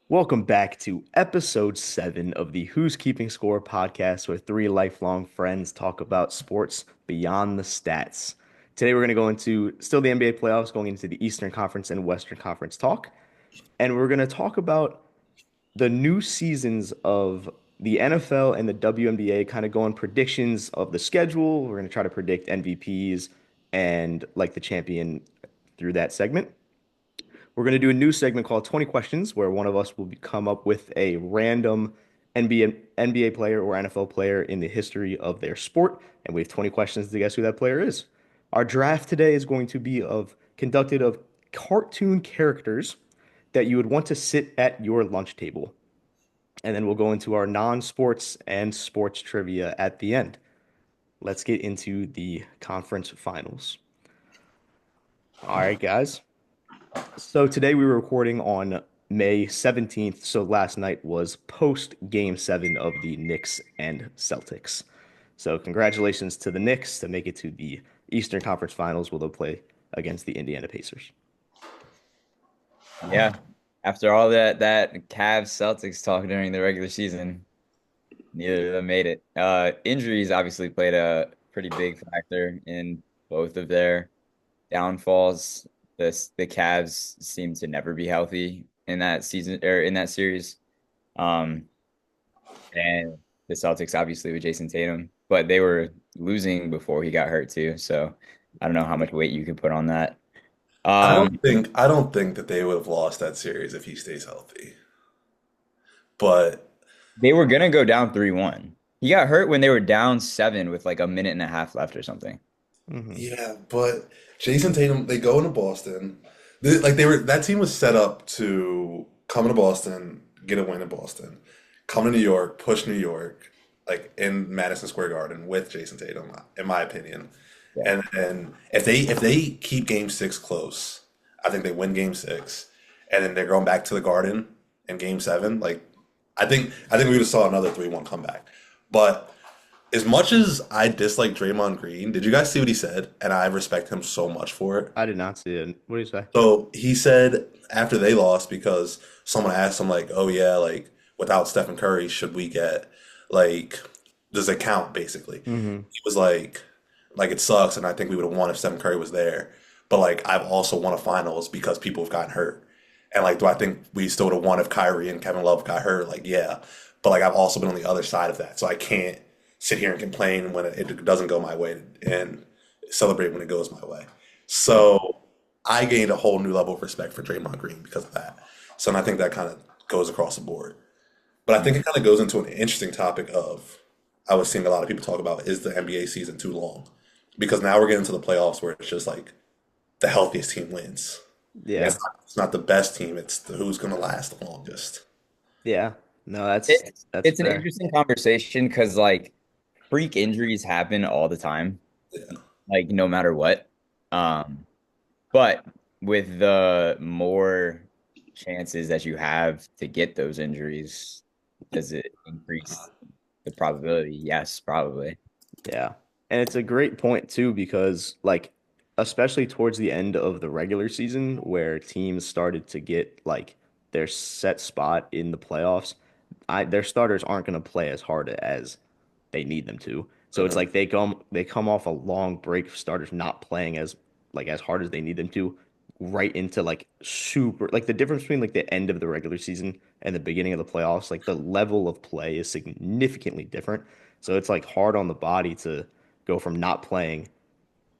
Welcome back to episode 7 of the Who's Keeping Score podcast, where three lifelong friends talk about sports beyond the stats. Today, we're going to go into still the NBA playoffs, going into the Eastern Conference and Western Conference talk. And we're going to talk about the new seasons of the NFL and the WNBA, kind of going predictions of the schedule. We're going to try to predict MVPs and like the champion through that segment. We're going to do a new segment called 20 Questions, where one of us will come up with a random NBA player or NFL player in the history of their sport, and we have 20 questions to guess who that player is. Our draft today is going to be conducted of cartoon characters that you would want to sit at your lunch table. And then we'll go into our non-sports and sports trivia at the end. Let's get into the conference finals. All right, guys. So today we were recording on May 17th. So last night was post Game 7 of the Knicks and Celtics. So congratulations to the Knicks to make it to the Eastern Conference Finals where they'll play against the Indiana Pacers. Yeah. After all that Cavs Celtics talk during the regular season, neither of them made it. Injuries obviously played a pretty big factor in both of their downfalls. The Cavs seem to never be healthy in that season or in that series. Um, and the Celtics obviously with Jason Tatum, but they were losing before he got hurt too. So I don't know how much weight you could put on that. Um, I don't think that they would have lost that series if he stays healthy. But They were gonna go down 3-1. He got hurt when they were down 7 with like a minute and a half left or something. Hmm. yeah, but Jason Tatum, they go into Boston. They were that team was set up to come into Boston, get a win in Boston, come to New York, push New York, like in Madison Square Garden with Jason Tatum, in my opinion. Yeah. And then if they keep Game 6 close, I think they win Game 6, and then they're going back to the Garden in Game 7. Like I think we would have saw another 3-1 comeback. But as much as I dislike Draymond Green, did you guys see what he said? And I respect him so much for it. I did not see it. What do you say? So he said after they lost, because someone asked him like, "Oh yeah, like without Stephen Curry, should we get like does it count basically?" Hmm. He was like it sucks, and I think we would have won if Stephen Curry was there. But like I've also won a finals because people have gotten hurt. And like, do I think we still would have won if Kyrie and Kevin Love got hurt? Like, yeah. But like I've also been on the other side of that. So I can't sit here and complain when it doesn't go my way and celebrate when it goes my way. So I gained a whole new level of respect for Draymond Green because of that. So and I think that kind of goes across the board. But I think it kind of goes into an interesting topic of I was seeing a lot of people talk about, is the NBA season too long? Because now we're getting to the playoffs where it's just like the healthiest team wins. And Yeah. Yeah. it's not the best team, it's who's going to last the longest. Yeah. No, that's It's that's it's an fair. interesting conversation because like freak injuries happen all the time, Yeah. like no matter what. Um, but with the more chances that you have to get those injuries, does it increase the probability? Yes, probably. Yeah. And it's a great point too, because like especially towards the end of the regular season where teams started to get like their set spot in the playoffs, their starters aren't going to play as hard as they need them to. So it's Mhm. like they come off a long break of starters not playing as hard as they need them to, right into like super like the difference between like the end of the regular season and the beginning of the playoffs, like the level of play is significantly different. So it's like hard on the body to go from not playing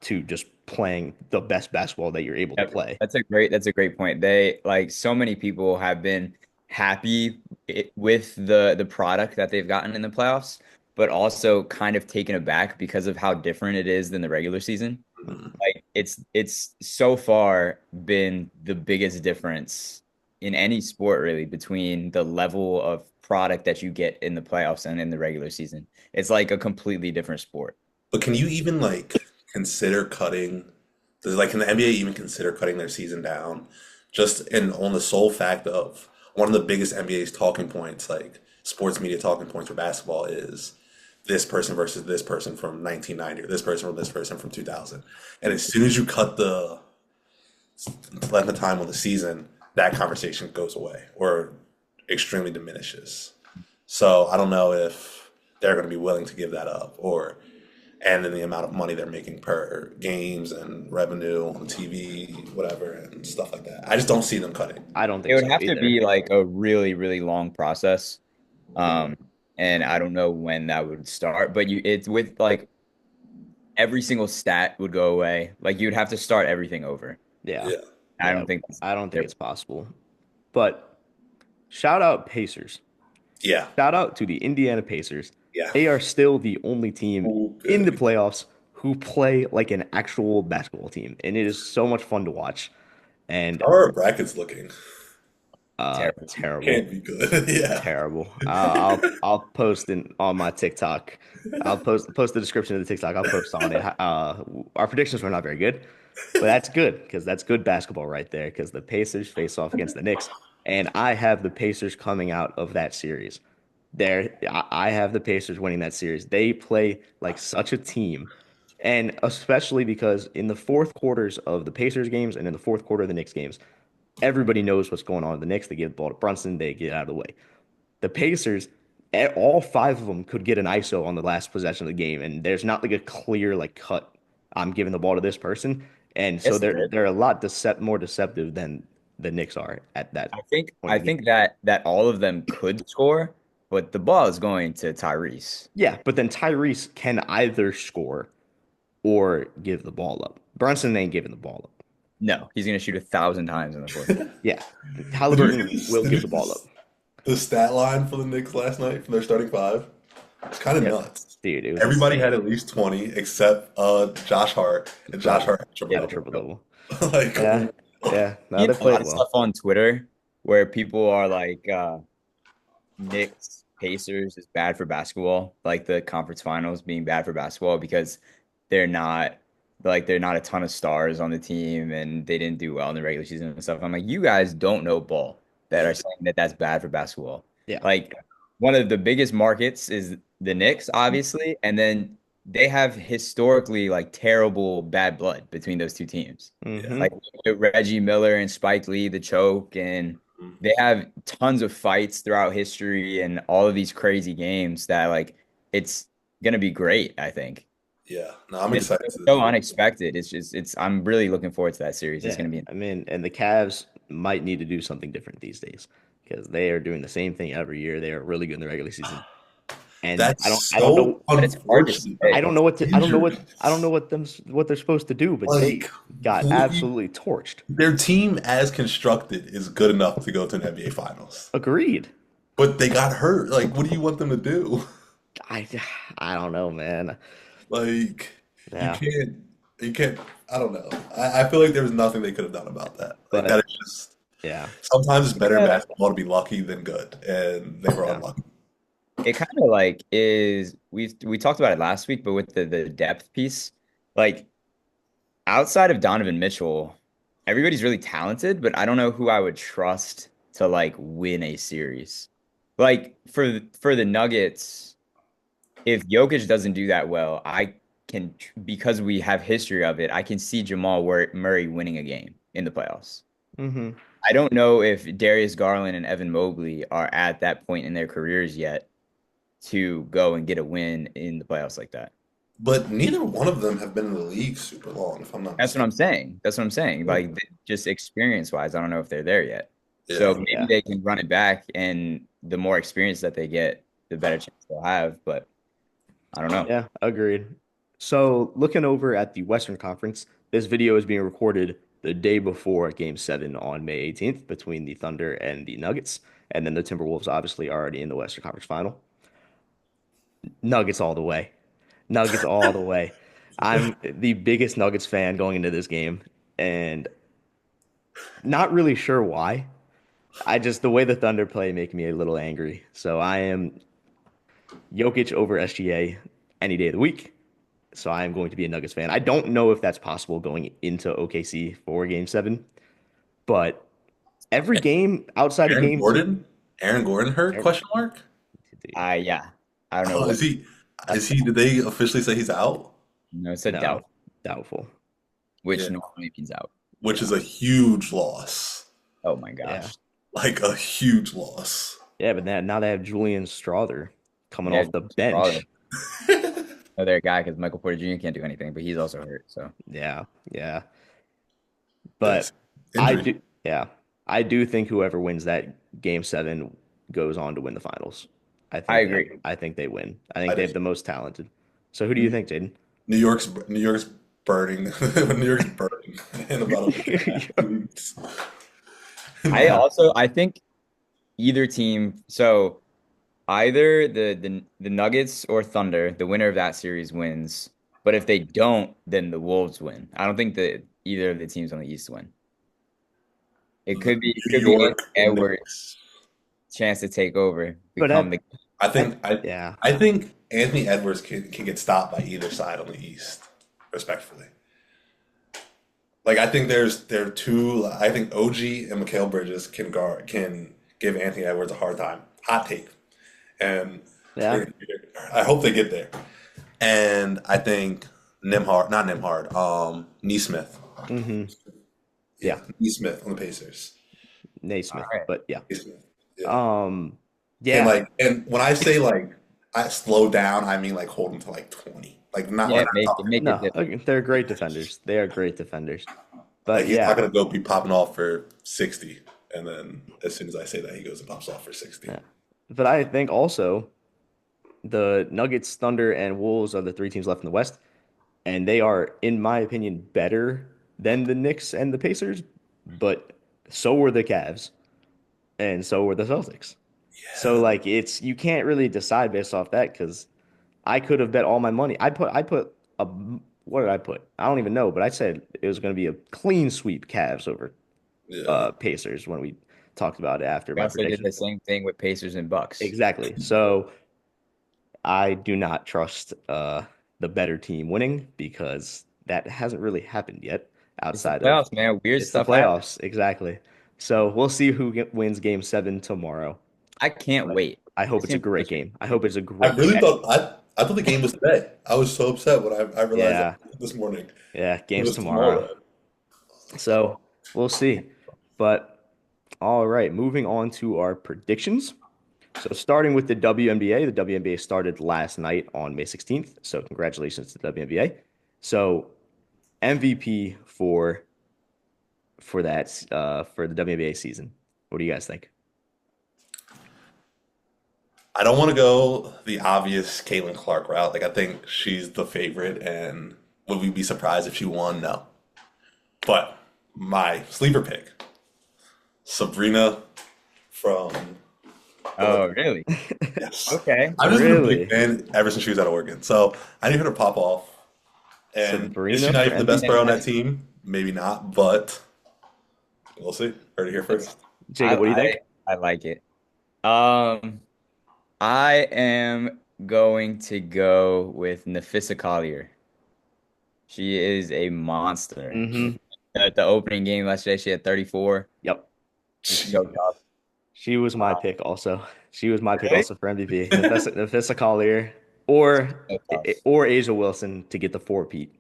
to just playing the best basketball that you're able to Yep. play. That's a great point. They like so many people have been happy with the product that they've gotten in the playoffs, but also kind of taken aback because of how different it is than the regular season. Mhm. Like it's so far been the biggest difference in any sport really between the level of product that you get in the playoffs and in the regular season. It's like a completely different sport. But can you even like consider cutting, like can the NBA even consider cutting their season down just in on the sole fact of one of the biggest NBA's talking points, like sports media talking points for basketball is this person versus this person from 1990 or this person from this person from 2000. And as soon as you cut the length of time on the season, that conversation goes away or extremely diminishes. So I don't know if they're going to be willing to give that up, or and in the amount of money they're making per games and revenue on TV, whatever, and stuff like that. I just don't see them cutting. I don't It think would so have to either. be like a really, really long process. Um, and I don't know when that would start, but it's with like every single stat would go away. Like you'd have to start everything over. Yeah. Yeah, I Yeah. don't think I don't think they're it's possible. But shout out Pacers. yeah, Shout out to the Indiana Pacers. yeah. They are still the only team Ooh, in the good. playoffs who play like an actual basketball team, and it is so much fun to watch. And How are our brackets looking? terrible. terrible, Can't be good. Yeah. terrible. I'll post on my TikTok. I'll post the description of the TikTok. I'll post on it. Our predictions were not very good, but that's good because that's good basketball right there. Because the Pacers face off against the Knicks, and I have the Pacers coming out of that series. I have the Pacers winning that series. They play like such a team, and especially because in the fourth quarters of the Pacers games and in the fourth quarter of the Knicks games, everybody knows what's going on. The Knicks, they give the ball to Brunson, they get out of the way. The Pacers, all five of them could get an ISO on the last possession of the game, and there's not like a clear like cut. I'm giving the ball to this person, and so Yes, they're a lot more deceptive than the Knicks are at that point I of the game. think that all of them could score, but the ball is going to Tyrese. Yeah, but then Tyrese can either score or give the ball up. Brunson ain't giving the ball up. No, he's going to shoot 1,000 times in the fourth quarter. Yeah, Did you Halliburton see this? will Did you give the see ball up. the stat line for the Knicks last night for their starting five? It's kind of Yeah, nuts. dude, it was Everybody had insane. at least 20 except Josh Hart, and Josh Bro, Hart had a he had a triple triple double. double. Like, Yeah, yeah. No, Seen they a lot played of well. stuff on Twitter where people are like, Knicks Pacers is bad for basketball, like the conference finals being bad for basketball because they're not they're not a ton of stars on the team and they didn't do well in the regular season and stuff. I'm like, you guys don't know ball that are yeah, saying that that's bad for basketball. Yeah. Like one of the biggest markets is the Knicks, obviously, and then they have historically like terrible bad blood between those two teams. yeah. Mm-hmm. Like Reggie Miller and Spike Lee, the choke, and Mhm. they have tons of fights throughout history and all of these crazy games that like it's gonna be great, I think. Yeah. No, I'm It's excited to. so unexpected. It's just it's I'm really looking forward to that series. It's Yeah. gonna be I mean, and the Cavs might need to do something different these days because they are doing the same thing every year. They are really good in the regular season, and That's I don't so know, but it's hard to unfortunate. say. I don't know what they're supposed to do, but they Like, got who, absolutely torched. their team as constructed is good enough to go to an NBA Finals, Agreed. but they got hurt. Like, what do you want them to do? I I don't know, man. Like, you Yeah, can't, you can't. I don't know. I feel like there was nothing they could have done about that. Like, that but is just yeah, sometimes it's better in Yeah. basketball to be lucky than good, and they were yeah. unlucky. It kind of like is we talked about it last week, but with the depth piece, like outside of Donovan Mitchell, everybody's really talented, but I don't know who I would trust to like win a series. Like for the Nuggets, if Jokic doesn't do that well, I can because we have history of it, I can see Murray winning a game in the playoffs. Mm-hmm. I don't know if Darius Garland and Evan Mobley are at that point in their careers yet to go and get a win in the playoffs like that. But neither one of them have been in the league super long, if I'm not That's what mistaken. I'm saying. That's what I'm saying. Like just experience wise, I don't know if they're there yet. So Yeah. maybe Yeah, they can run it back, and the more experience that they get, the better chance they'll have. But I don't know. yeah. Agreed. So looking over at the Western Conference, this video is being recorded the day before Game 7 on May 18th between the Thunder and the Nuggets, and then the Timberwolves obviously are already in the Western Conference Final. Nuggets all the way. Nuggets all the way. I'm the biggest Nuggets fan going into this game, and not really sure why. I just the way the Thunder play make me a little angry. So I am Jokic over SGA any day of the week. So I am going to be a Nuggets fan. I don't know if that's possible going into OKC for Game 7, but every game outside of Aaron Game 2, Gordon? Aaron Gordon hurt? every, Question mark? I yeah. I don't know Oh, what. is he? Is he? Did they officially say he's out? No, it's a no, doubt, doubtful. which Yeah, normally means out. which is Yeah, a huge loss. Oh my yeah. gosh. like a huge loss. Yeah, but now they have Julian Strother coming Yeah, off the probably bench. another guy because Michael Porter Jr. can't do anything, but he's also hurt. So Yeah, yeah. Yes, But I injury. do, yeah, I do think whoever wins that game 7 goes on to win the finals. I agree. I think they win. I I think they have just the most talented. So who do you think, Jaden? New York's burning. New York's burning in about a 2 weeks. Yeah, I think either team. So either the Nuggets or Thunder, the winner of that series wins. But if they don't, then the Wolves win. I don't think that either of the teams on the East win. It New could be Anthony York Edwards' Knicks. chance to take over, but become the I at think I yeah, I think Anthony Edwards can get stopped by either side on the East, respectfully. Like I think there are two. I think OG and Mikal Bridges can give Anthony Edwards a hard time. Hot take, and yeah. I hope they get there. And I think Nimhard, not Nimhard, Neesmith. Mm-hmm. Yeah, Yeah, Neesmith on the Pacers. all Naismith. right. But yeah, Neesmith. Yeah. um, And yeah, like, and when I say like I slow down, I mean like hold him to like 20. Like not, we're Yeah, not make talking. it no, difficult. they're great defenders. They are great defenders. Like But he's not yeah, gonna go be popping off for 60, and then as soon as I say that, he goes and pops off for 60. yeah. But I think also the Nuggets, Thunder, and Wolves are the 3 teams left in the West, and they are, in my opinion, better than the Knicks and the Pacers. But so were the Cavs, and so were the Celtics. So Yeah, like it's you can't really decide based off that because I could have bet all my money. I put a what did I put? I don't even know, but I said it was going to be a clean sweep Cavs over yeah. Pacers when we talked about it after I my also did prediction. the same thing with Pacers and Bucks. Exactly. So I do not trust the better team winning because that hasn't really happened yet It's the outside of playoffs, man. Weird it's the stuff happens. playoffs. Exactly. So we'll see who wins game 7 tomorrow. I can't But wait. I hope It's it's a gonna be great such a game. I good hope game. it's a I great game. really thought I thought the game was today. I was so upset when I realized that Yeah. this morning. Yeah. It Game's was tomorrow. tomorrow. So we'll see. But all right, moving on to our predictions. So starting with the WNBA, the WNBA started last night on May 16th. So congratulations to the WNBA. So MVP for the WNBA season. What do you guys think? I don't want to go the obvious Caitlin Clark route. Like I think she's the favorite, and would we be surprised if she won? No. But my sleeper pick, Sabrina from Oh, Illinois. really? Yes. Okay. I've just been a big Really? fan ever since she was at Oregon. So I need her to pop off. And is she Sabrina not for even the best MVP? player on that team? Maybe not, but we'll see. Heard it here first. I Jacob, what do you I think? I like it. Um, I am going to go with Nafisa Collier. She is a monster. Mm-hmm. At the opening game yesterday, she had 34. Yep. Just Gee, choked up. She was my pick also. She was my pick Really? also for MVP. Nafisa Collier or So tough. or Asia Wilson to get the four-peat.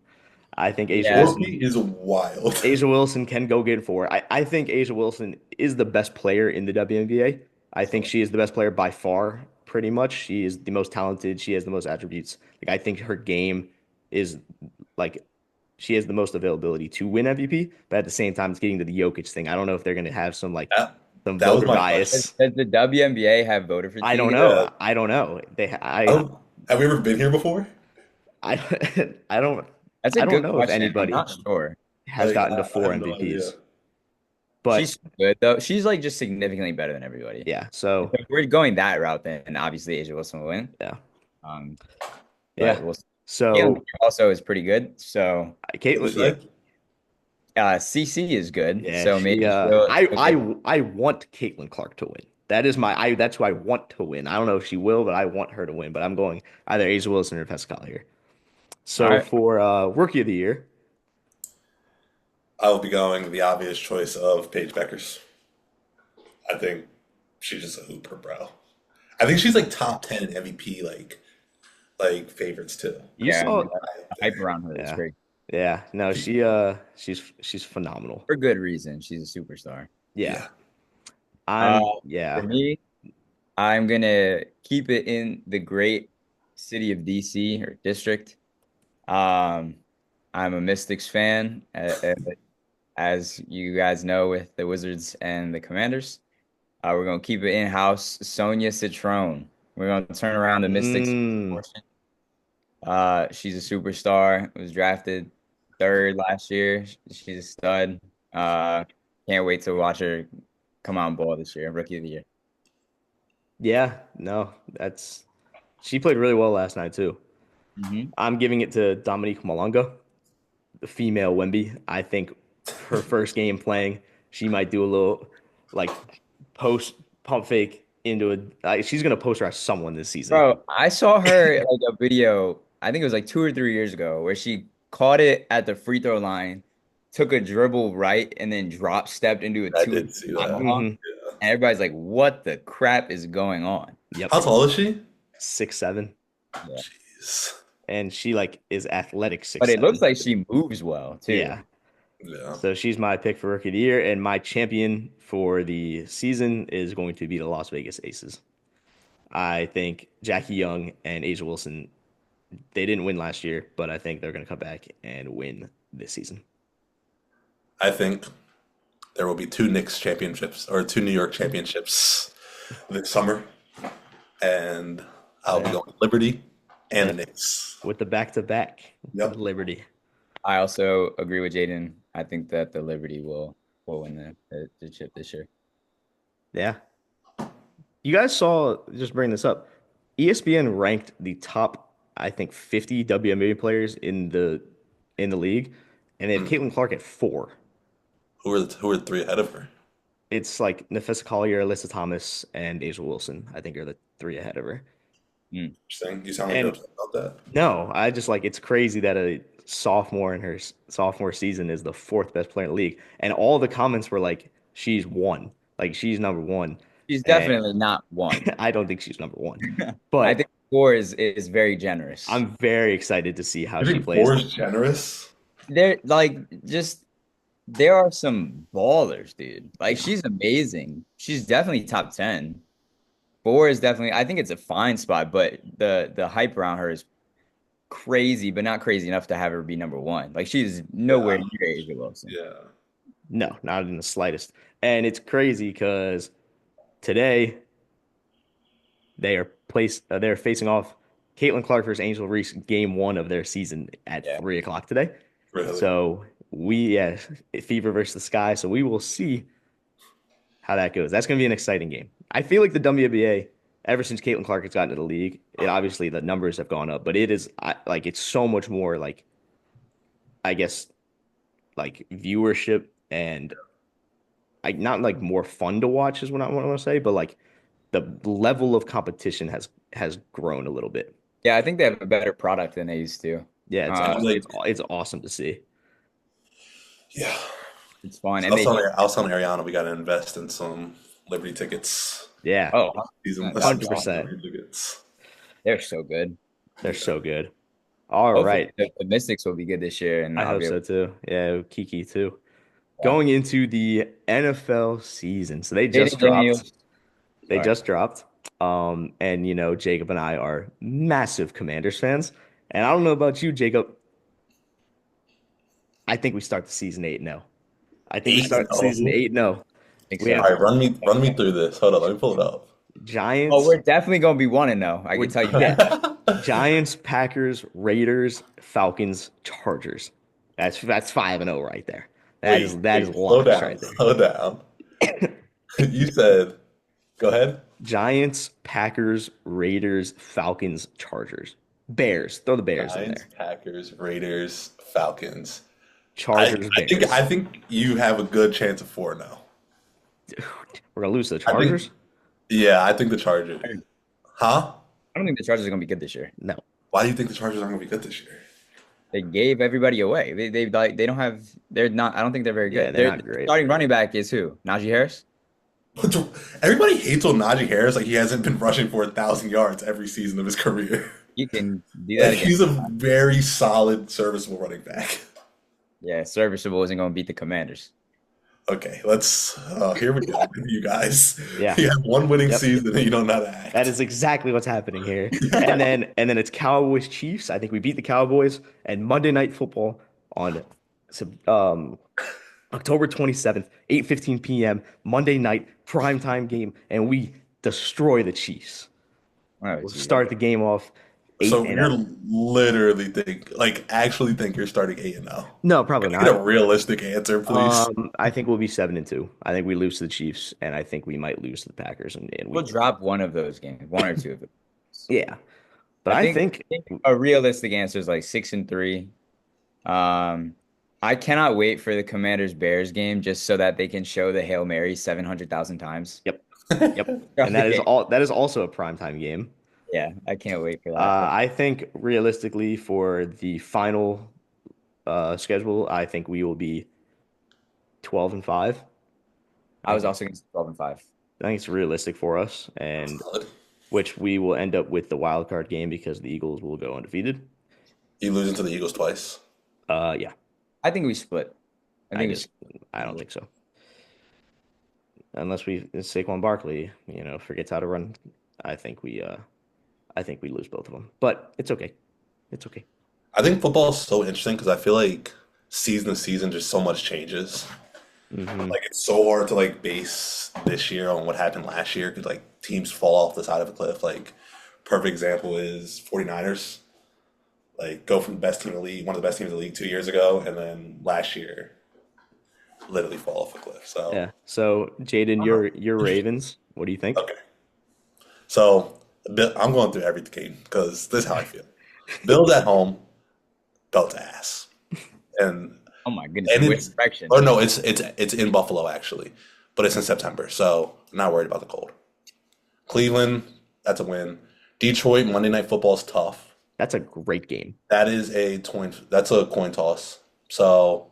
I think Yeah. is wild. Asia Wilson can go get four. I think Asia Wilson is the best player in the WNBA. I think she is the best player by far, pretty much. She is the most talented. She has the most attributes. Like I think her game is like she has the most availability to win MVP, but at the same time, it's getting to the Jokic thing. I don't know if they're gonna have That, some that was voter my question. Does, bias. does the WNBA have voter I don't fatigue? Yeah. know. I don't know. I don't, have we ever been here before? I I don't That's a I don't good know if question. I'm anybody not sure. has Like, gotten to I four have no idea. MVPs. But She's good though. She's like just significantly better than everybody. yeah, If so we're going that route, then obviously Asia Wilson will win. yeah. Um, but Yeah. we'll see. Caitlin So also is pretty good. So What Caitlin, is yeah. that? CC is good. Yeah, So she maybe she'll get I want Caitlin Clark to win. That is that's who I want to win. I don't know if she will, but I want her to win. But I'm going either A'ja Wilson or Pascal here. all So right. for Rookie of the Year, I will be going the obvious choice of Paige Beckers. I think she's just a hooper, bro. I think she's like top 10 in MVP like favorites too. you Yeah, saw, the hype around her is yeah, great yeah, no, she's phenomenal. for good reason. She's a superstar. Yeah, Yeah. Uh, for Yeah. me, I'm gonna keep it in the great city of DC or district. Um, I'm a Mystics fan, as you guys know, with the Wizards and the Commanders. We're gonna keep it in-house. Sonia Citrone. We're gonna turn around the Mystics Mm, portion. She's a superstar. Was drafted third last year. She's a stud. Uh, can't wait to watch her come out and ball this year. Rookie of the year. yeah, no, that's she played really well last night too. Hmm. I'm giving it to Dominique Malonga, the female Wemby. I think her first game playing, she might do a little like post pump fake into she's gonna posterize someone this season. Bro, I saw her like a video, I think it was like 2 or 3 years ago, where she caught it at the free throw line, took a dribble right, and then drop stepped into a I two did see that. tomahawk. Hmm. Yeah. And everybody's like, what the crap is going on? Yep, How tall is she? 6'7", Yeah. Jeez. and she like is athletic But six it looks seven. like she moves well too. Yeah, Yeah. so she's my pick for rookie of the year, and my champion for the season is going to be the Las Vegas Aces. I think Jackie Young and Asia Wilson, they didn't win last year, but I think they're going to come back and win this season. I think there will be two Knicks championships or two New York championships this summer, and I'll be Yeah, going Liberty and the yeah, Knicks. with the back to back Yep. Liberty. I also agree with Jaden. I think that the Liberty will win the chip this year. Yeah, you guys saw, just bring this up. ESPN ranked the top, I think, 50 WNBA players in the league, and they have Hmm. Caitlin Clark at four. Who are the three ahead of her? It's like Nafessa Collier, Alyssa Thomas, and Asia Wilson. I think are the three ahead of her. Mm. Interesting. You sound like you're And upset about that. no, I just like it's crazy that a sophomore in her sophomore season is the fourth best player in the league, and all the comments were like, "She's one, like she's number one," She's and definitely not one. I don't think she's number one. I But think four is very generous. I'm very excited to see how You she think plays. four is generous? There like just there are some ballers, dude. Like she's amazing. She's definitely top 10. Four is definitely I think it's a fine spot, but the hype around her is crazy, but not crazy enough to have her be number one. Like she's nowhere Yeah. near Asia Wilson. Yeah. No, not in the slightest. And it's crazy because today they're facing off Caitlin Clark versus Angel Reese game one of their season at Yeah. 3 o'clock today. Really. So Fever versus the Sky. So we will see how that goes. That's going to be an exciting game. I feel like the WNBA, ever since Caitlin Clark has gotten to the league, it obviously the numbers have gone up, but like it's so much more like I guess like viewership and like not like more fun to watch is what I want to say, but like the level of competition has grown a little bit. Yeah, I think they have a better product than they used to. Yeah, it's Uh, awesome. Like, It's awesome to see. yeah. it's fun. So And they I was telling Ariana we got to invest in some Liberty tickets. Yeah, oh, Season, that's season awesome. 100%. Liberty tickets. They're so good. They're so good. All Hopefully right. the Mystics will be good this year and I I'll hope be able so too. Yeah, Kiki too. to Going into the NFL season. So they just Jaden dropped. Daniels. They Sorry. just dropped. And Jacob and I are massive Commanders fans. And I don't know about you, Jacob. I think we start the season 8-0. I think we Eight start the season oh. 8-0. Think We so. All have right, run me through this. Hold on, let me pull it up. Oh, Giants. we're definitely gonna be 1-0. I can tell you that. Giants, Packers, Raiders, Falcons, Chargers. That's 5-0 right there. That is Slow locks down, right there. slow down. You said, go ahead. Giants, Packers, Raiders, Falcons, Chargers. Bears. Throw the Bears in Giants, there. Packers, Raiders, Falcons. Chargers, Bears. I think you have a good chance of 4-0. Dude, we're gonna lose to the I think Chargers? Yeah, I think the Chargers. Huh? I don't think the Chargers are gonna be good this year. No. Why do you think the Chargers aren't going to be good this year? They gave everybody away. They don't have. They're not. I don't think they're very Yeah, good. they're Their not great. starting running back is who? Najee Harris. Everybody hates on Najee Harris like he hasn't been rushing for 1,000 yards every season of his career. You can do that again. He's a very solid, serviceable running back. Yeah, serviceable isn't gonna beat the Commanders. Okay, let's. Here we go, you guys. Yeah. You have one winning Yep. season, and you don't know how to That act. is exactly what's happening here. And then it's Cowboys Chiefs. I think we beat the Cowboys and Monday Night Football on um October 27th, 8:15 p.m. Monday night primetime game, and we destroy the Chiefs. Oh, We'll gee. start the game off 8 So and you're 0. literally actually think you're starting 8-0. No, Can probably I get not. a realistic answer, please? I think we'll be 7-2. I think we lose to the Chiefs, and I think we might lose to the Packers in We'll week. drop one of those games, one or two of them. Yeah, but I I think, think I think a realistic answer is like 6-3. Um, I cannot wait for the Commanders Bears game just so that they can show the Hail Mary 700,000 times. yep, yep, Throughout and the game. that is also a primetime game. Yeah, I can't wait for that. I think realistically for the final schedule, I think we will be 12-5. I I was think also going to say 12-5. I think it's realistic for us, and Solid. which we will end up with the wild card game because the Eagles will go undefeated. You losing to the Eagles twice. Yeah, I think we split. I I think we just I don't think so. Unless we Saquon Barkley, forgets how to run. I think we uh I think we lose both of them. But it's okay. It's okay. I think football is so interesting because I feel like season to season, just so much changes. Hmm. Like it's so hard to like base this year on what happened last year because like teams fall off the side of a cliff. Like perfect example is 49ers. Like go from the best team in the league, one of the best teams in the league 2 years ago, and then last year literally fall off a cliff. So Yeah. So Jaden, I don't know. your Interesting. Ravens. What do you think? Okay. So I'm going through every game because this is how I feel. Bills at home, belt ass. And Oh my goodness, and in which it's direction? oh no, it's in Buffalo actually, but it's in September, so I'm not worried about the cold. Cleveland, that's a win. Detroit Monday Night Football is tough. That's a great game. That is a coin. That's a coin toss. So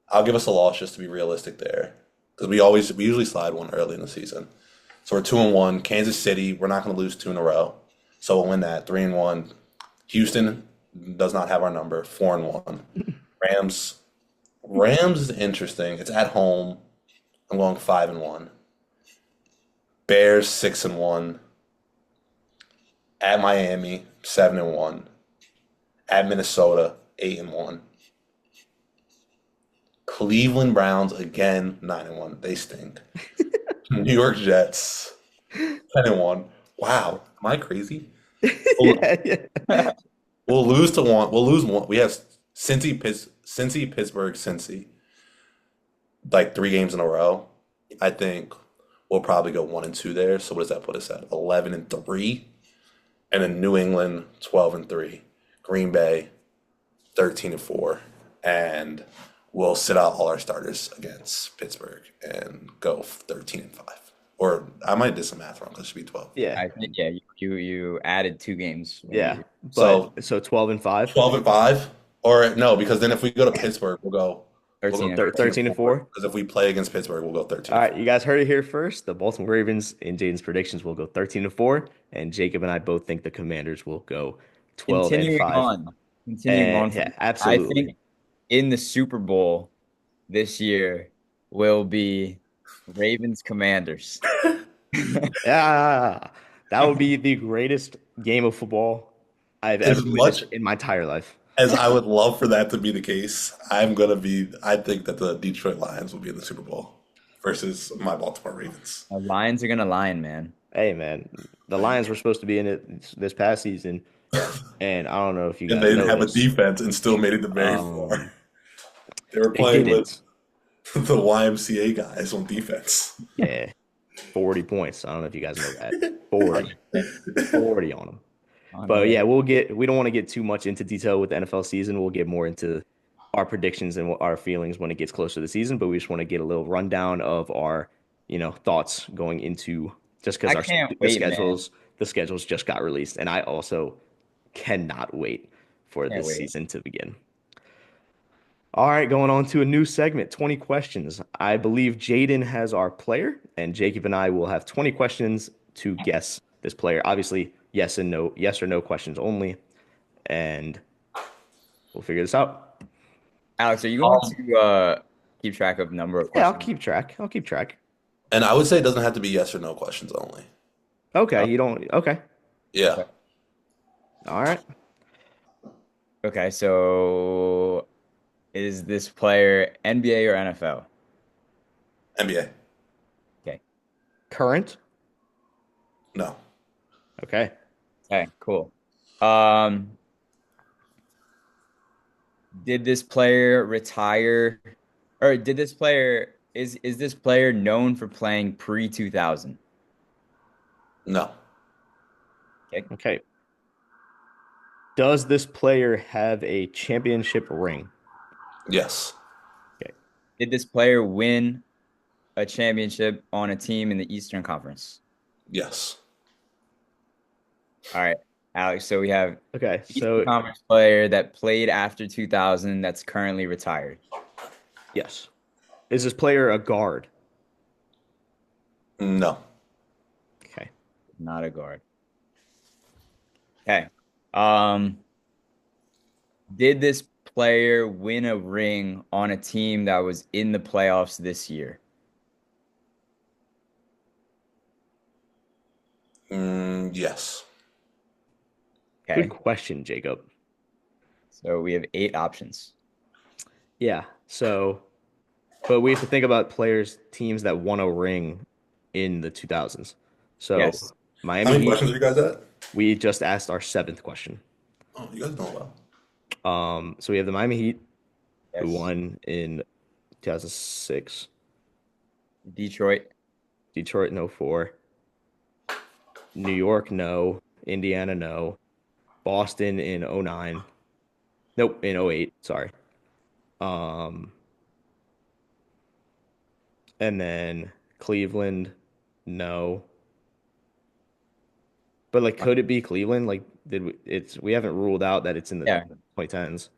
I'll give us a loss just to be realistic there, because we usually slide one early in the season. So we're 2-1. Kansas City, we're not going to lose two in a row, so we'll win that 3-1. Houston does not have our number, 4-1. Rams, Rams is interesting. It's at home. I'm going 5-1. Bears 6-1. At Miami 7-1. At Minnesota 8-1. Cleveland Browns again 9-1. They stink. New York Jets 10-1. Wow, am I crazy? We'll, Yeah, yeah. we'll lose to one. We'll lose one. We have Cincy, Pittsburgh, Cincy. Like 3 games in a row. I think we'll probably go 1-2 there. So what does that put us at? 11-3, and then New England 12-3, Green Bay 13-4, and we'll sit out all our starters against Pittsburgh and go 13-5. Or I might do some math wrong because it should be 12. Yeah. I think yeah, you added 2 games when Yeah. you So But so 12-5. 12-5, or no, because then if we go to Pittsburgh, we'll 13 go and 13 and 13 and 4. 4. Because if we play against Pittsburgh, we'll go 13 All and right, 4. you guys heard it here first. The Baltimore Ravens in Jaden's predictions will go 13-4, and Jacob and I both think the Commanders will go 12 and continuing 5. on. Continuing And on yeah, from I absolutely. think in the Super Bowl this year will be Ravens Commanders. Yeah, that would be the greatest game of football I've As ever much witnessed in my entire life. as I would love for that to be the case, I think that the Detroit Lions will be in the Super Bowl versus my Baltimore Ravens. The Lions are gonna line, man. Hey, man, the Lions were supposed to be in it this past season, and I don't know if you And guys they didn't know have a this. defense and still made it the very far. Um, They were they playing with didn't. the YMCA guys on defense. Yeah, 40 points. I don't know if you guys know that. 40, 40 on them. On But yeah, the we don't want to get too much into detail with the NFL season. We'll get more into our predictions and our feelings when it gets closer to the season, but we just want to get a little rundown of our, thoughts going into just because I our can't wait, man. the schedules just got released, and I also cannot wait for Can't this wait. season to begin. All right, going on to a new segment, 20 questions. I believe Jaden has our player, and Jacob and I will have 20 questions to guess this player. Obviously, yes or no questions only, and we'll figure this out. Alex, are you going Um, to keep track of number of Yeah, I'll questions. keep track. I'll keep track. And I would say it doesn't have to be yes or no questions only. Okay, Oh, you don't. Okay, Yeah. okay. all right. Okay, so is this player NBA or NFL? NBA. Okay. Current. No. Okay. Okay, cool. Um, did this player retire, or did this player is this player known for playing pre 2000? No. Okay. Okay. Does this player have a championship ring? Yes. Okay. Did this player win a championship on a team in the Eastern Conference? Yes. All right, Alex. So we have Okay. Eastern So Conference player that played after 2000 that's currently retired. yes. Is this player a guard? No. Okay. Not a guard. Okay. Um, did this player win a ring on a team that was in the playoffs this year? Yes. Good Okay. question, Jacob. So we have 8 options. Yeah. So, but we have to think about players, teams that won a ring in the 2000s. So, Yes. How Miami many Heat, questions are you guys at? we just asked our seventh question. Oh, you guys know well. So we have the Miami Heat who Yes. won in 2006, Detroit. Detroit in '04, New York, no, Indiana, no, Boston in '09, nope, in '08, sorry. Um, and then Cleveland, no. But like, could it be Cleveland? Like, we haven't ruled out that it's in the Yeah. 2010s.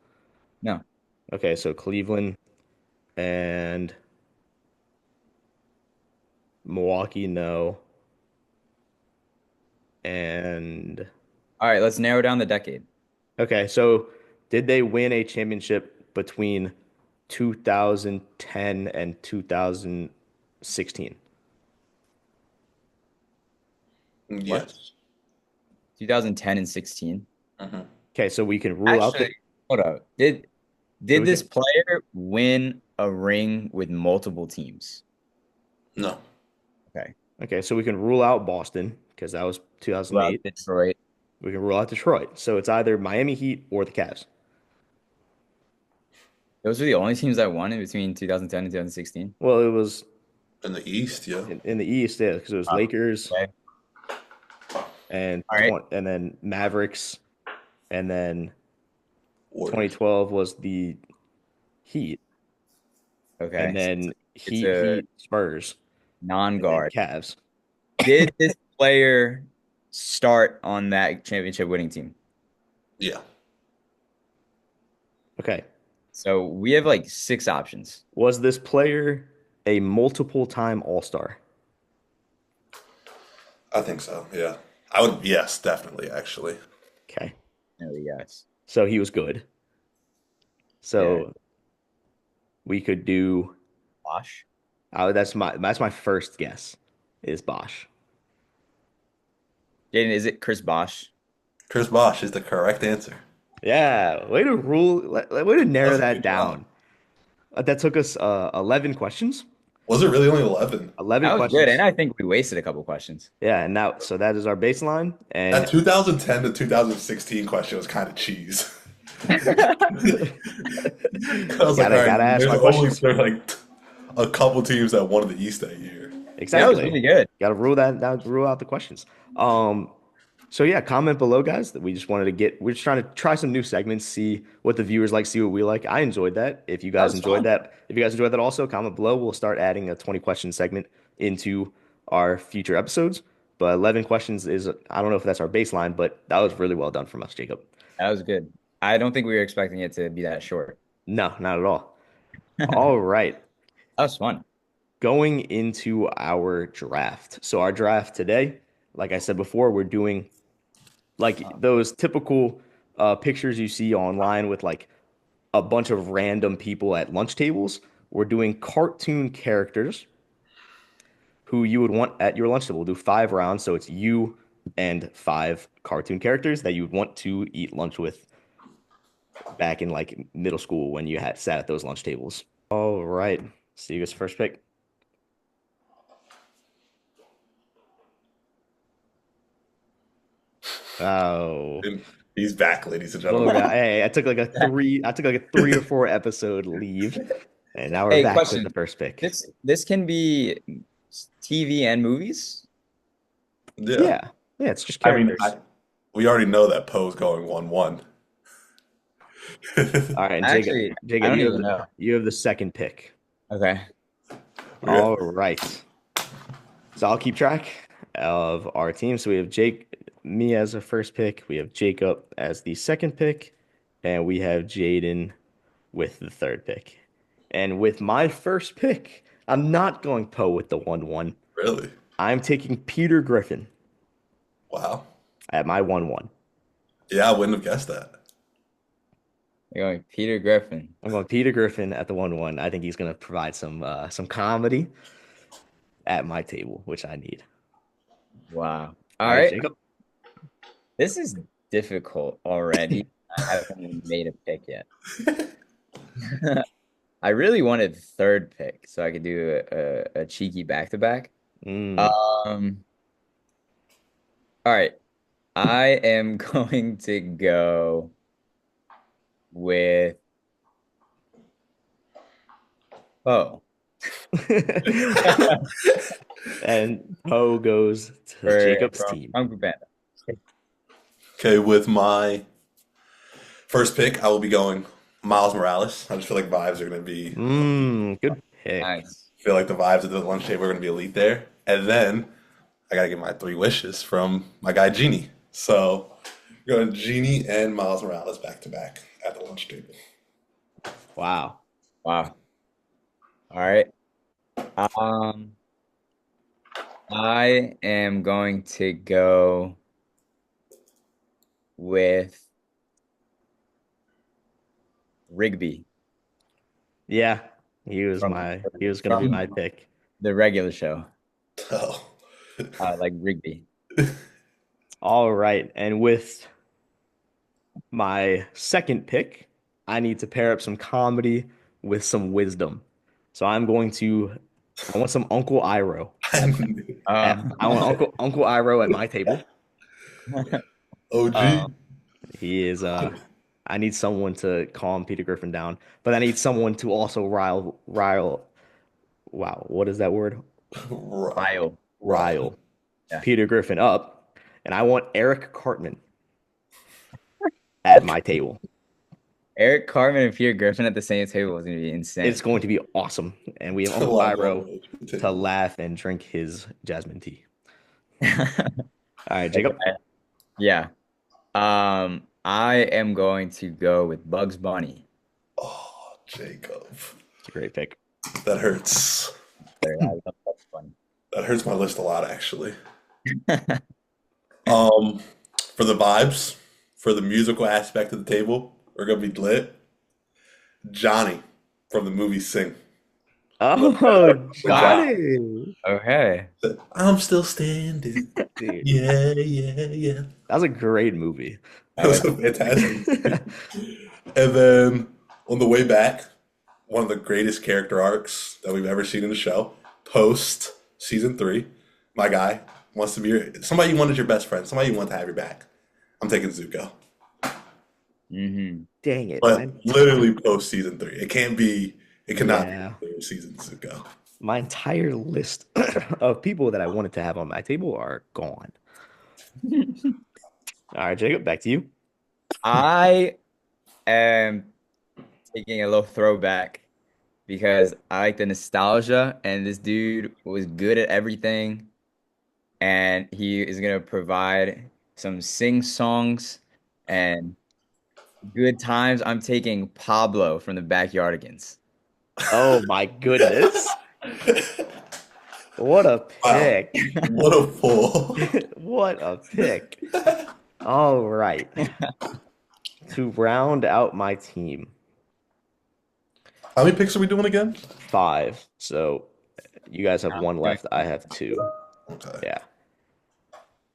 No. Okay, so Cleveland and Milwaukee, no. And All right, let's narrow down the decade. okay, so did they win a championship between 2010 and 2016? What? Yes. 2010 and 16. Hmm. Okay, so we can rule out the Actually, hold up. so Did we this can player win a ring with multiple teams? No. Okay. okay, so we can rule out Boston because that was Well, 2008. Detroit. We can rule out Detroit. So it's either Miami Heat or the Cavs. Those were the only teams that won in between 2010 and 2016. Well, it was In the East, yeah. in the East, yeah, because it was Lakers Okay. and All right. and then Mavericks, and then Warriors. 2012 was the Heat, and Okay. So then it's Heat, a Spurs, and then non-guard. Cavs. Did this player start on that championship winning team? Yeah. Okay. So we have like 6 options. Was this player a multiple time All-Star? I think so. Yeah. I would, yes, definitely, actually. Okay. There we go. So he was good. Yeah. So we could do Bosh. that's my first guess is Bosch. Jaden, is it Chris Bosh? Chris Bosh is the correct answer. Yeah, way to narrow That's a that good job. down. That took us 11 questions. Was it really only 11? 11 That was good, and questions. I think we wasted a couple questions. Yeah, and now so that is our baseline That and 2010 to 2016 question was kind of cheese. I was like, all gotta right, ask there's my only questions. a couple teams that won the East that year. That was Exactly. really good. Got to rule out the questions. So yeah, comment below, guys. That we just wanted to we're just trying to try some new segments, see what the viewers like, see what we like. I enjoyed that. That was fun. If you guys enjoyed that also, comment below. We'll start adding a 20 question segment into our future episodes. But 11 questions is, I don't know if that's our baseline, but that was really well done from us, Jacob. That was good. I don't think we were expecting it to be that short. No, not at all. That All right. was fun. Going into our draft. So our draft today, like I said before, we're doing like those typical pictures you see online with like a bunch of random people at lunch tables. we're doing cartoon characters who you would want at your lunch table. We'll do 5 rounds, so it's you and 5 cartoon characters that you would want to eat lunch with back in like middle school when you had sat at those lunch tables. All right. See you guys first pick. Oh. And he's back, ladies and Oh gentlemen. god. Hey, I took like a 3 or 4 episode leave. And now we're Hey, back with question. the first pick. This can be TV and movies. Yeah. Yeah, it's just I mean, characters. we already know that Poe's going 1-1. All right, and Actually, I Jacob, don't even know. you have the second pick. Okay. All right. So I'll keep track of our team. So we have me as a first pick. We have Jacob as the second pick, and we have Jaden with the third pick. And with my first pick, I'm not going Poe with the 1-1. Really? I'm taking Peter Griffin Wow. at my 1-1. Yeah, I wouldn't have guessed that. You're going Peter Griffin. I'm going Peter Griffin at the 1-1. I think he's going to provide some comedy at my table, which I need. Wow. All All right, right. Jacob. This is difficult already. I haven't even made a pick yet. I really wanted third pick so I could do a cheeky back-to-back. Mm. All right. I am going to go with And Poe goes to Jacob's team. Kung Fu Panda. Okay, with my first pick, I will be going Miles Morales. I just feel like vibes are going to be. Good pick. Nice. I feel like the vibes at the lunch table are going to be elite there. And then I got to get my 3 wishes from my guy Genie. So going Genie and Miles Morales back to back at the lunch table. Wow. Wow. All right. I am going to go with Rigby. Yeah, he was going to be my pick. The regular show. Oh. Like Rigby. All right, and with my second pick, I need to pair up some comedy with some wisdom. So I want some Uncle Iroh. I want Uncle Iroh at my table. OG. He is I need someone to calm Peter Griffin down, but I need someone to also rile wow, what is that word? Rile Yeah. Peter Griffin up, and I want Eric Cartman at my table. Eric Cartman and Peter Griffin at the same table is going to be insane. It's going to be awesome, and we have Uncle Iroh to laugh and drink his jasmine tea. All right, Jacob. Yeah. I am going to go with Bugs Bunny. Oh, Jacob. It's a great pick. That hurts. I love Bugs Bunny. That hurts my list a lot, actually. For the vibes, for the musical aspect of the table, we're gonna be lit. Johnny from the movie Sing. Oh, Johnny. Okay. I'm still standing. Dude, Yeah, yeah, yeah. that was a great movie. That was a fantastic movie. And then on the way back, one of the greatest character arcs that we've ever seen in the show, post season 3. My guy wants to be somebody you want as your best friend, somebody you want to have your back. I'm taking Zuko. Mm-hmm. Dang it. But literally post season 3. It cannot be season Zuko. My entire list of people that I wanted to have on my table are gone. All right, Jacob, back to you. I am taking a little throwback because I like the nostalgia, and this dude was good at everything, and he is going to provide some sing songs and good times. I'm taking Pablo from the Backyardigans. Oh my goodness. What a pick. What a pull. What a pick. All right. To round out my team, How many picks are we doing again? 5. So you guys have I'm one doing left. I have 2. Okay. Yeah.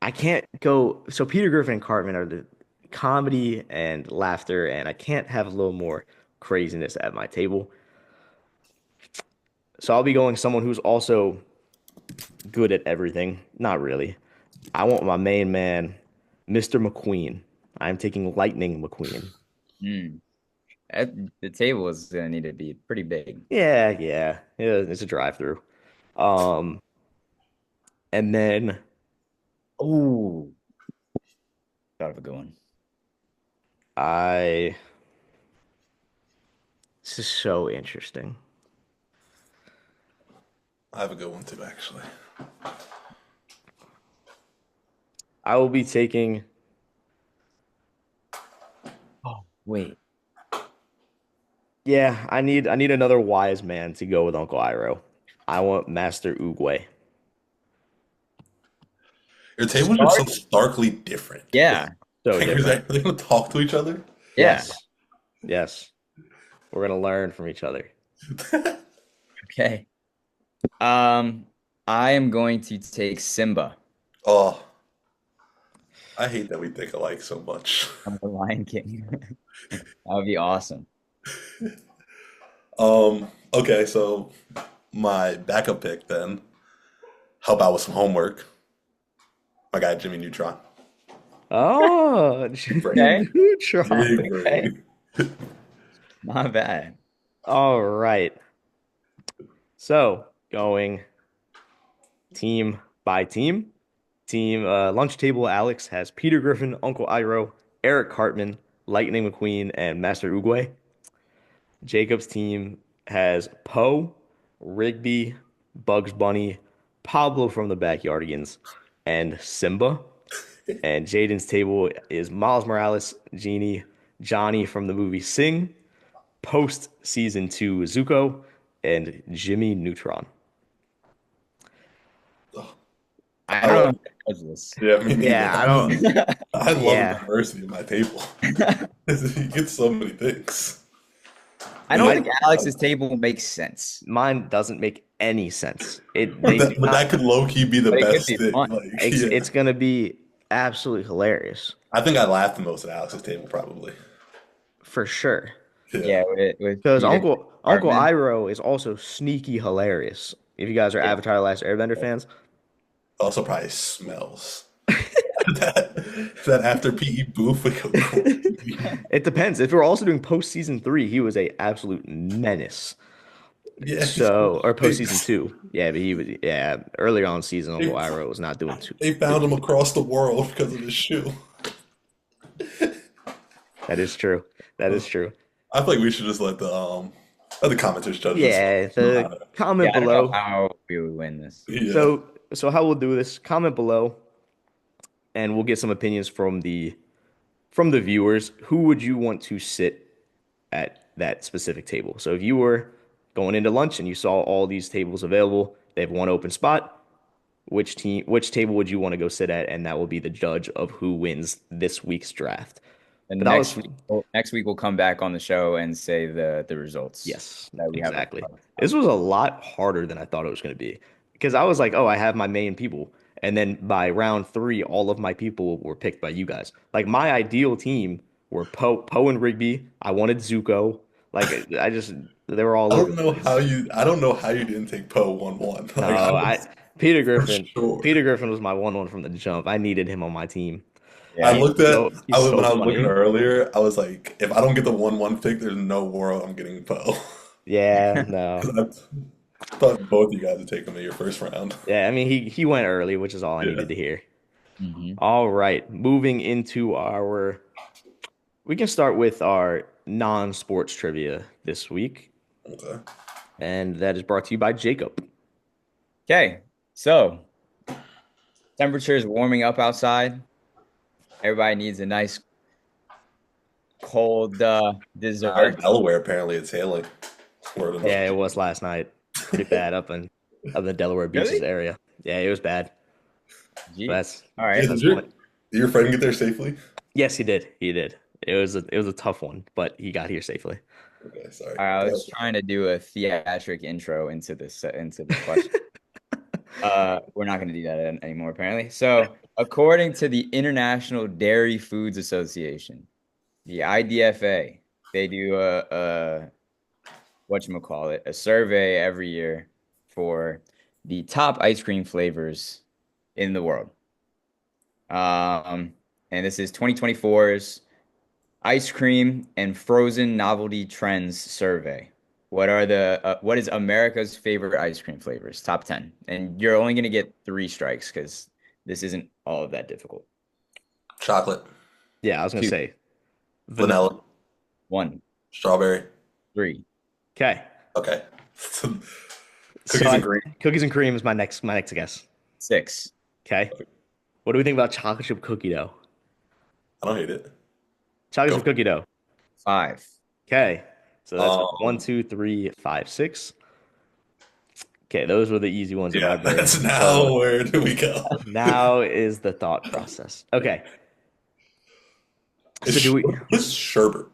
I can't go. So Peter Griffin and Cartman are the comedy and laughter, and I can't have a little more craziness at my table. So I'll be going someone who's also good at everything. Not really. I want my main man, Mr. McQueen. I'm taking Lightning McQueen. Hmm. The table is gonna need to be pretty big. Yeah, it's a drive-through. Um, and then Oh, thought of a good one. I this is so interesting. I have a good one too, actually. I will be taking Oh, wait. yeah, I need another wise man to go with Uncle Iroh. I want Master Oogway. Your tables are so Start? starkly different. Yeah. So Like, are they different. actually going to talk to each other? Yeah. Yes. Yes. We're gonna learn from each other. Okay. Um, I am going to take Simba Oh, I hate that we think alike so much. from The Lion King. That would be awesome. Okay, so my backup pick then. Help out with some homework. My guy Jimmy Neutron. Oh, Okay. Jimmy Neutron. Big Okay. brain. Not bad. All right. So going team by team. Team lunch table Alex has Peter Griffin, Uncle Iroh, Eric Cartman, Lightning McQueen, and Master Oogway. Jacob's team has Poe, Rigby, Bugs Bunny, Pablo from the Backyardigans, and Simba. And Jaden's table is Miles Morales, Genie, Johnny from the movie Sing, post season 2 Zuko, and Jimmy Neutron. I I don't love, know how to judge this. yeah, me neither. Yeah, I don't. I love the Yeah, diversity of my table. You get so many things. I But don't yeah, think Alex's table makes sense, mine doesn't make any sense. but They do that not. could low key be the but it could best be thing. fun. Like, It's yeah, it's gonna be absolutely hilarious I think I laughed the most at Alex's table probably. for sure. Yeah, Yeah, with Because Peter Uncle Cartman. Iroh is also sneaky hilarious. If you guys are Yeah. Avatar: The Last Airbender fans, also probably smells. That after PE booth would go crazy. it depends. If we're also doing post season 3, he was a absolute menace. Yeah, he So, or post season stinks. 2, yeah, but he was yeah. Earlier on season, Uncle They, Iroh was not doing too they found doing him too well. across the world because of his shoe. That is true. That is true. I feel like we should just let the commenters judge this one. Yeah, I don't know how the to- Yeah, comment I don't know below. how we would win this. Yeah. So how we'll do this? Comment below, and we'll get some opinions from the viewers. Who would you want to sit at that specific table? So if you were going into lunch and you saw all these tables available, they have one open spot. Which table would you want to go sit at? And that will be the judge of who wins this week's draft. But And that was next week we'll come back on the show and say the results yes, that we have. exactly. This was a lot harder than I thought it was going to be because I was like, oh, I have my main people. And then by round 3, all of my people were picked by you guys. Like my ideal team were Poe and Rigby. I wanted Zuko. Like I just they were all over the place. I don't know how you didn't take Poe 1-1. Like I No, I was Peter for Griffin. sure. Peter Griffin was my 1-1 from the jump. I needed him on my team. I Yeah. looked at He's when so I was looking funny. earlier, I was like, if I don't get the 1-1 pick, there's no world I'm getting Poe. Yeah, no. 'Cause I thought both you guys would take him in your first round. Yeah, I mean he went early, which is all I Yeah. needed to hear. Hmm. All right, moving into our we can start with our non-sports trivia this week, Okay. and that is brought to you by Jacob. Okay, so temperature is warming up outside. Everybody needs a nice cold dessert. Delaware apparently it's hailing. Word of Yeah, mouth. it was last night. Pretty bad up in the Delaware Beaches Really? area. Yeah, it was bad. So Jeez. that's All Yeah, right. that's one. did your friend get there safely? Yes, he did. He did. It was a tough one, but he got here safely. Okay, sorry. All right, I Go was ahead. trying to do a theatric intro into this question. We're not going to do that anymore, apparently. So, according to the International Dairy Foods Association, the IDFA, they do a whatchamacallit, a survey every year for the top ice cream flavors in the world. And this is 2024's Ice Cream and Frozen Novelty Trends Survey. What is America's favorite ice cream flavors? Top 10. And you're only gonna get 3 strikes because this isn't all of that difficult. Chocolate, Yeah, I was gonna Two, say vanilla. vanilla, 1, strawberry. 3, Okay. Okay. So Cookies and cream. cookies and cream is my next guess. 6. Okay. What do we think about chocolate chip cookie dough? I don't hate it. Chocolate Go chip for it. cookie dough. 5. Okay. So that's one, Um, two, three, five, six. Okay, those were the easy ones in my yeah, brain. that's now So where do we go? now is the thought process. Okay. It's So do we? What's sherbet?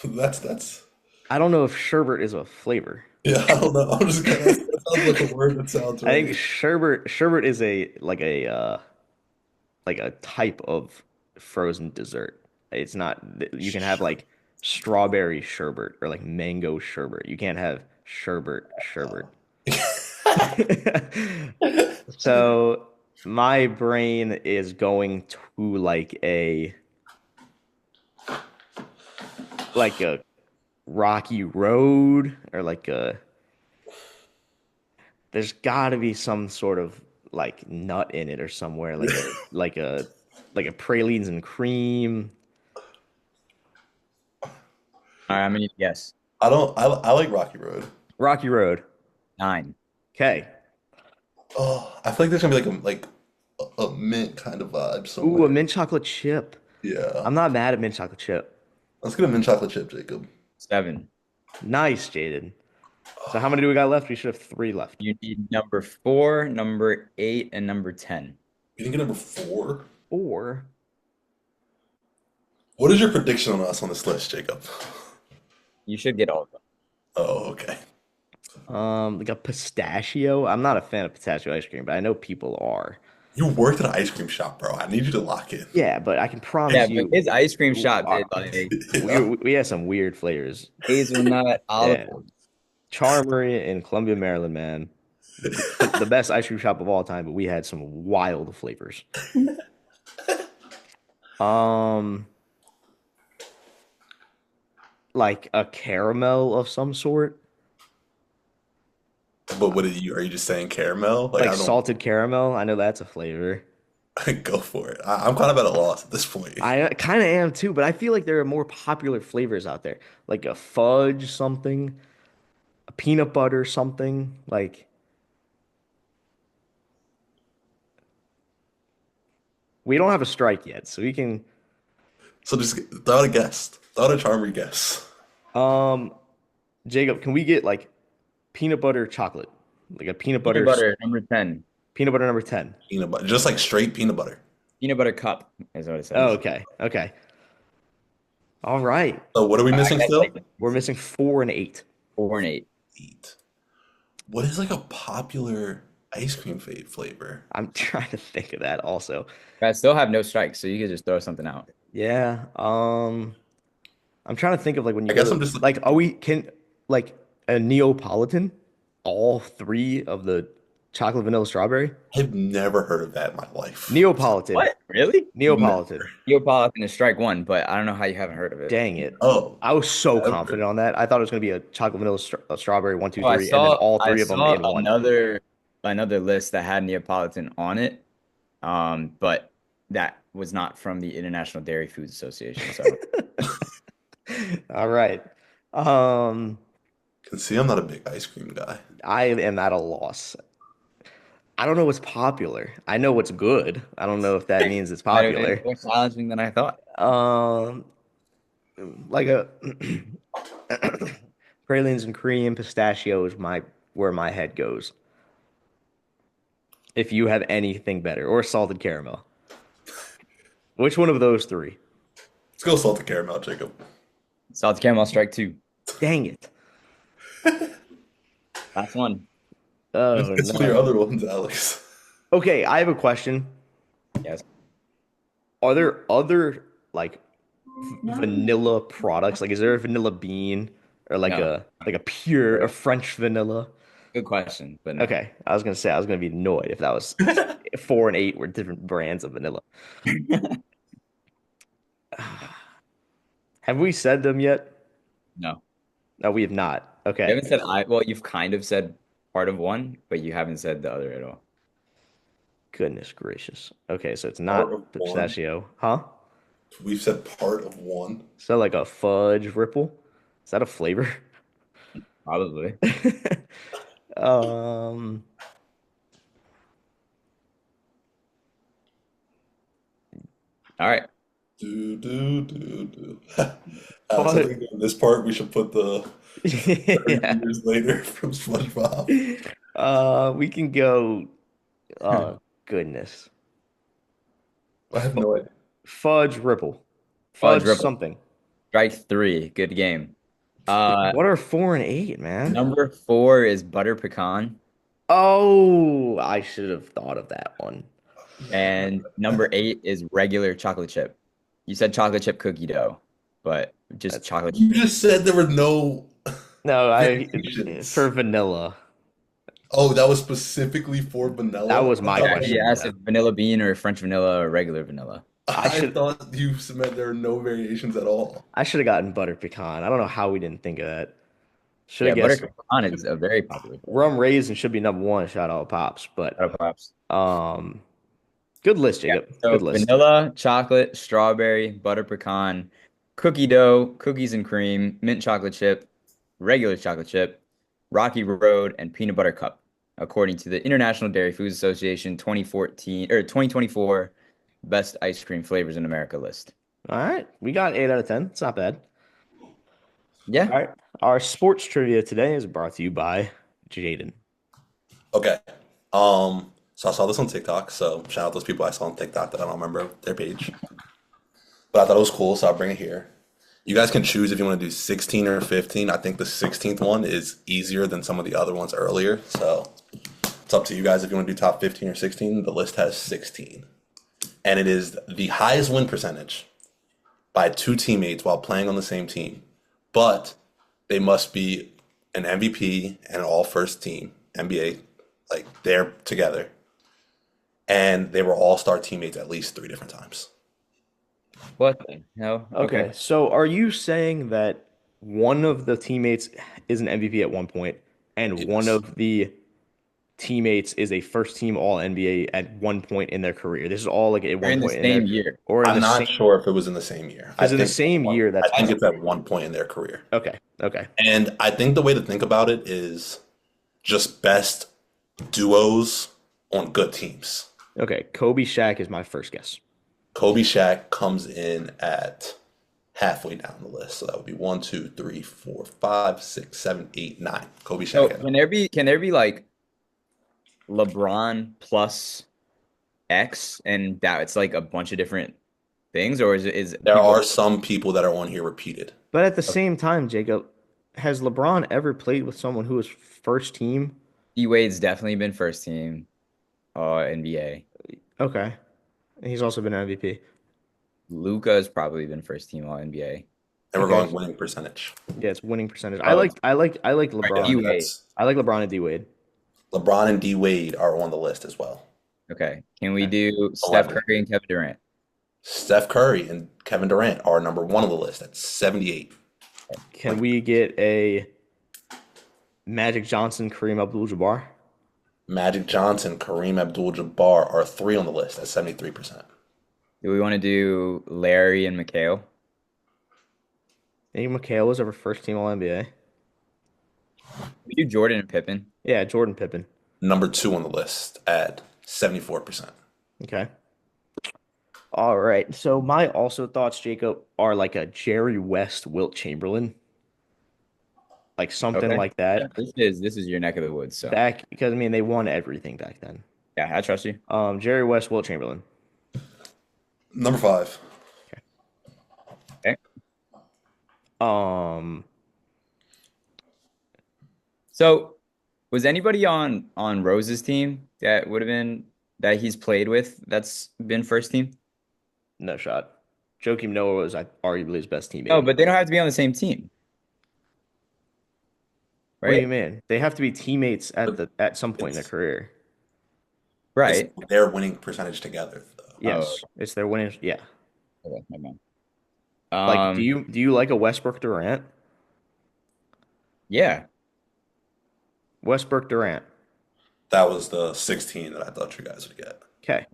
That's I don't know if sherbet is a flavor. yeah, I don't know. I'm just gonna that sounds like a word that sounds I think right. sherbet is a like a type of frozen dessert. It's not you can have like strawberry sherbet or like mango sherbet. You can't have sherbet. So my brain is going to like a rocky road or like a there's got to be some sort of like nut in it or somewhere like a pralines and cream. All right, I'm gonna need a guess. I don't. I like Rocky Road. Rocky Road. 9. Okay. Oh, I feel like there's gonna be like a mint kind of vibe Ooh, a somewhere. mint chocolate chip. Yeah, I'm not mad at mint chocolate chip. let's get a mint chocolate chip, Jacob. 7. Nice, Jaden. So how many do we got left? We should have three left. You need number 4, number 8, and number 10. You didn't get number four. Or What is your prediction on us on this list, Jacob? You should get all of them. Oh, okay. like a pistachio. I'm not a fan of pistachio ice cream, but I know people are. You worked at an ice cream shop, bro. I need you to lock in. Yeah, but I can Yeah, promise but you his ice cream shop uh, did like Yeah. we have some weird flavors. hazelnut, olive Yeah. oil. Charmery in Columbia, Maryland, man. The best ice cream shop of all time, but we had some wild flavors. Um, like a caramel of some sort, But what are you just saying caramel? Like like I don't salted caramel. I know that's a flavor. go for it. I'm kind of at a loss at this point. I kind of am too, but I feel like there are more popular flavors out there, like a fudge something, a peanut butter something. Like we don't have a strike yet, so we can. So just throw out a guess. Throw out a charming guess. Um, Jacob, can we get like peanut butter chocolate, like a Peanut butter, number 10. peanut butter number 10? Peanut butter, just like straight peanut butter. Peanut butter cup is what it Oh, says. okay, okay, all right. So what are we I missing guess still? like We're missing 4 and 8. 4 and 8. Eat. What is like a popular ice cream flavor? I'm trying to think of that also. I still have no strikes, so you could just throw something out. Yeah. I'm trying to think of like when you I go guess to I'm just like are we can like a Neapolitan, all three of the chocolate vanilla strawberry? I've never heard of that in my life. Neapolitan. What? Really? Neapolitan. Never. Neapolitan is strike 1, but I don't know how you haven't heard of it. Dang it. Oh, I was so never. confident on that. I thought it was gonna be a chocolate vanilla strawberry one, two, Oh, I three, and then saw all I three of them saw in one. another list that had Neapolitan on it. But that was not from the International Dairy Foods Association. So All right. Um, Can see I'm not a big ice cream guy. I am at a loss. I don't know what's popular. I know what's good. I don't know if that means it's might have been popular. more challenging than I thought. Um, like a pralines and cream, pistachio is my where my head goes. If you have anything better, or salted caramel, which one of those three? Let's go salted caramel, Jacob. Salted caramel strike 2. Dang it. Last one. Oh It's one of your no. other ones, Alex. Okay, I have a question. Yes. Are there other like vanilla products? Like, is there a vanilla bean or No. like a pure a French vanilla? Good question, but no. Okay, I was gonna say I was gonna be annoyed if that was 4 and 8 were different brands of vanilla. Have we said them yet? No. No, we have not. You Okay. haven't said well, you've kind of said part of one, but you haven't said the other at all. Goodness gracious. Okay, so it's Part of not one. pistachio, huh? We've said part of one. Is that like a fudge ripple? Is that a flavor? Probably. Um, All right. Do, do, do, do. Alex, I fudge. think in this part we should put the 30 Yeah. years later from SpongeBob. We can go. Oh goodness. I have no idea. Fudge ripple. Fudge Fudge Ripple. something. Strike three. Good game. Uh, What are 4 and 8, man? number four is butter pecan, Oh, I should have thought of that one. and number eight is regular chocolate chip. You said chocolate chip cookie dough, but just That's chocolate You chip. just said there were no no, I for variations. vanilla. Oh, that was specifically for That vanilla? was I my thought Yeah, you question. asked Yeah. if vanilla bean or French vanilla or regular vanilla. I I should thought you meant there were no variations at all. I should have gotten butter pecan. I don't know how we didn't think of that. Should have Yeah, butter guessed pecan is a very popular flavor. rum raisin should be number one. Shout out pops, but Out of pops. um, good list, Yeah. Jacob. Good So list. vanilla, chocolate, strawberry, butter pecan, cookie dough, cookies and cream, mint chocolate chip, regular chocolate chip, Rocky Road, and peanut butter cup, according to the International Dairy Foods Association 2014 or 2024 best ice cream flavors in America list. All right, we got 8 out of 10. It's not bad. Yeah. All right, our sports trivia today is brought to you by Jaden. Okay. So I saw this on TikTok, so shout out those people I saw on TikTok that I don't remember their page. But I thought it was cool, so I'll bring it here. You guys can choose if you want to do 16 or 15. I think the 16th one is easier than some of the other ones earlier. So it's up to you guys if you want to do top 15 or 16. The list has 16. And it is the highest win percentage by two teammates while playing on the same team. But they must be an MVP and an all first team, NBA, like they're together. And they were all star teammates at least three different times. What the hell? Okay. Okay, so are you saying that one of the teammates is an MVP at one point, and one Yes. of the teammates is a first team All NBA at one point in their career? This is all like at They're one in the point in same their year. or in I'm the not same sure if it was in the same year. because in the same year I that's think That's it's at one point in their career. okay. Okay. And I think the way to think about it is just best duos on good teams. Okay. Kobe Shaq is my first guess. Kobe Shaq comes in at halfway down the list. So that would be 1, 2, 3, 4, 5, 6, 7, 8, 9. Kobe So Shaq. can there be like LeBron plus X and that it's like a bunch of different things, or is There people are some people that are on here repeated. But at the same time, Jacob, has LeBron ever played with someone who was first team? D Wade's definitely been first team NBA. Okay. And he's also been MVP. Luca's probably been first team All NBA. And we're Okay. going winning percentage. Yeah, it's winning percentage. Oh, I like right, Yeah, LeBron. D-Wade. that's I like LeBron and D Wade. LeBron and D Wade are on the list as well. Okay. Can we Okay. do Steph 11. Curry and Kevin Durant? Steph Curry and Kevin Durant are number one on the list at 78. Can we get a Magic Johnson, Kareem Abdul-Jabbar? Magic Johnson, Kareem Abdul-Jabbar are three on the list at 73%. Do we want to do Larry and McHale? Nate McHale was ever first team All NBA. We do Jordan and Pippen. Yeah, Jordan Pippen. Number two on the list at 74%. Okay. All right. So my also thoughts, Jacob, are like a Jerry West, Wilt Chamberlain, like something Okay. like Yeah, that. this is your neck of the woods, so Back because I mean they won everything back then. yeah, I trust you. Jerry West, Wilt Chamberlain. Number five. Okay. Um, So, was anybody on Rose's team that would have been that he's played with that's been first team? No shot. Joakim Noah was arguably his best No, teammate. but they don't have to be on the same team, What do you right? mean? They have to be teammates But at some point in their it's career. it's Right. their winning percentage together though. Oh, Yes, it's their winning. Yeah. okay, never mind. Like, do Um, you like a Westbrook Durant? yeah, Westbrook Durant. That was the 16 that I thought you guys would get. Okay.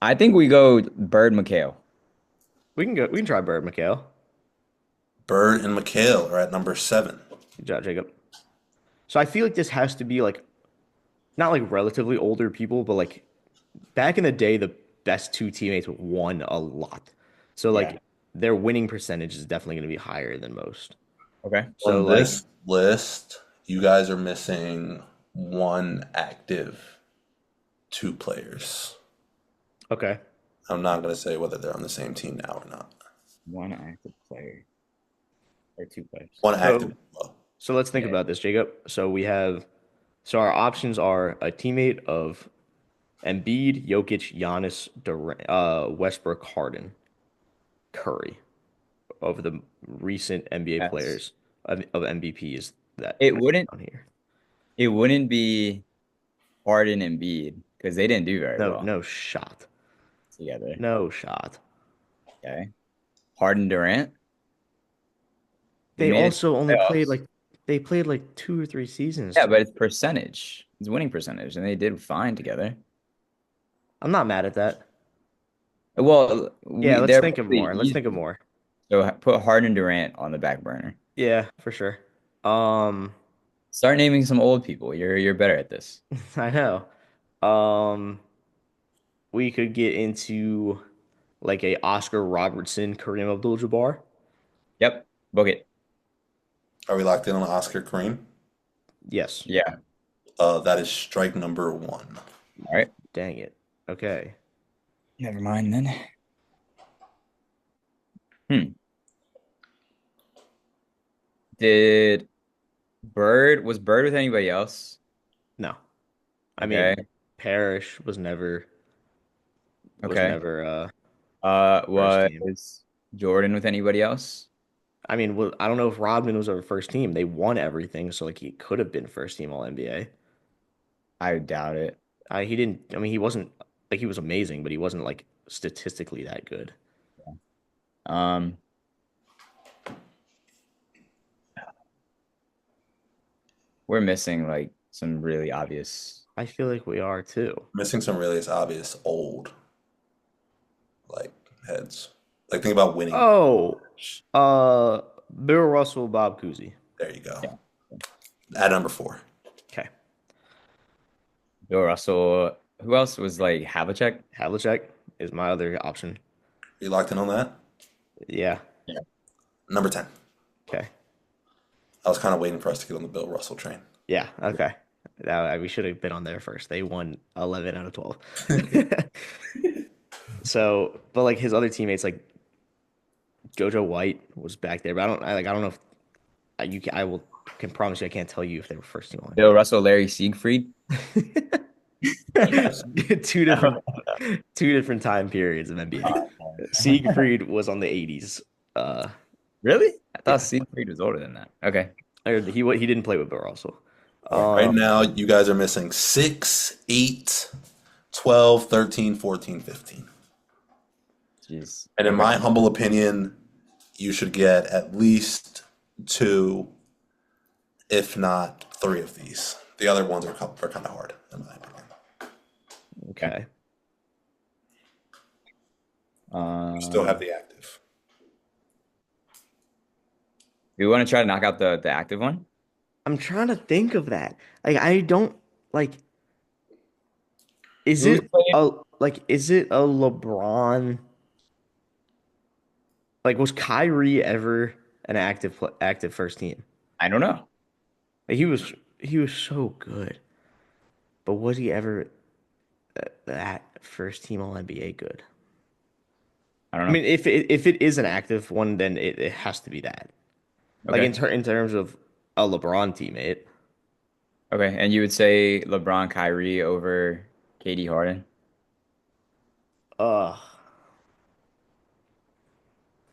I think we go Bird McHale. We can go. We can try Bird McHale. Bird and McHale are at number 7. Good job, Jacob. So I feel like this has to be like not like relatively older people, but like back in the day, the best two teammates won a lot. So Yeah. like their winning percentage is definitely going to be higher than most. Okay. So On like, this list, you guys are missing one active 2 players. okay, I'm not going to say whether they're on the same team now or not. One active player or two players. One active. so Well, so let's think Yeah. about this, Jacob. So our options are a teammate of Embiid, Jokic, Giannis, Durant, Westbrook, Harden, Curry of the recent NBA Yes. players of MVPs that It I put wouldn't down here. it wouldn't be Harden and Embiid because they didn't do very No, well no shot. together. No shot. Okay. Harden Durant, they They made it to also the only played playoffs. like they played like 2 or 3 seasons Yeah, but together. it's percentage. It's winning percentage, and they did fine together. I'm not mad at that. Well, Yeah, we let's they're think of really more. Let's think of easy. more. So put Harden Durant on the back burner. Yeah, for sure. Um, Start naming some old people. You're better at this. I know. Um, we could get into like a Oscar Robertson, Kareem Abdul-Jabbar. Yep. Book it. are we locked in on Oscar Kareem? Yes. Yeah. That is strike number 1. All right. Dang it. Okay. Never mind then. Hmm. Did Bird with anybody else? No. I Okay. mean, Parrish was Okay. never first team. Was Jordan with anybody else? I mean, well, I don't know if Rodman was our first team. They won everything, so like he could have been first team All NBA. I doubt it. He didn't. I mean, he wasn't like he was amazing, but he wasn't like statistically that good. Um, we're missing like some really obvious. I feel like we are too. Missing some really obvious old like heads. Like think about winning. Oh, Bill Russell, Bob Cousy. There you go. Yeah. At number 4. Okay, Bill Russell. Who else was like Havlicek? Havlicek is my other option. You locked in on that? Yeah. Yeah. Number 10. Okay. I was kind of waiting for us to get on the Bill Russell train. Yeah. Okay. We should have been on there first. They won 11 out of 12. So, but like his other teammates, like JoJo White was back there, but I don't know if I will can promise you I can't tell you if they were first team on Bill Russell, Larry Siegfried. Yes. two different two different time periods of NBA. Siegfried was on the 80s. Really? I thought Yeah, Siegfried was older than that. Okay. he didn't play with Bill Russell. All right. Right now, you guys are missing 6, 8, 12, 13, 14, 15. Jeez. And in Okay. my humble opinion, you should get at least 2, if not 3 of these. The other ones are kind of hard, in my opinion. Okay. You still have the active. Do you want to try to knock out the active one? I'm trying to think of that. Like I don't like is Who's it played? a LeBron like was Kyrie ever an active first team? I don't know. Like he was so good. But was he ever that first team All NBA good? I don't I know. mean, if it is an active one, then it has to be that. Like Okay. in terms of a LeBron teammate. Okay, and you would say LeBron, Kyrie over KD, Harden? Ugh.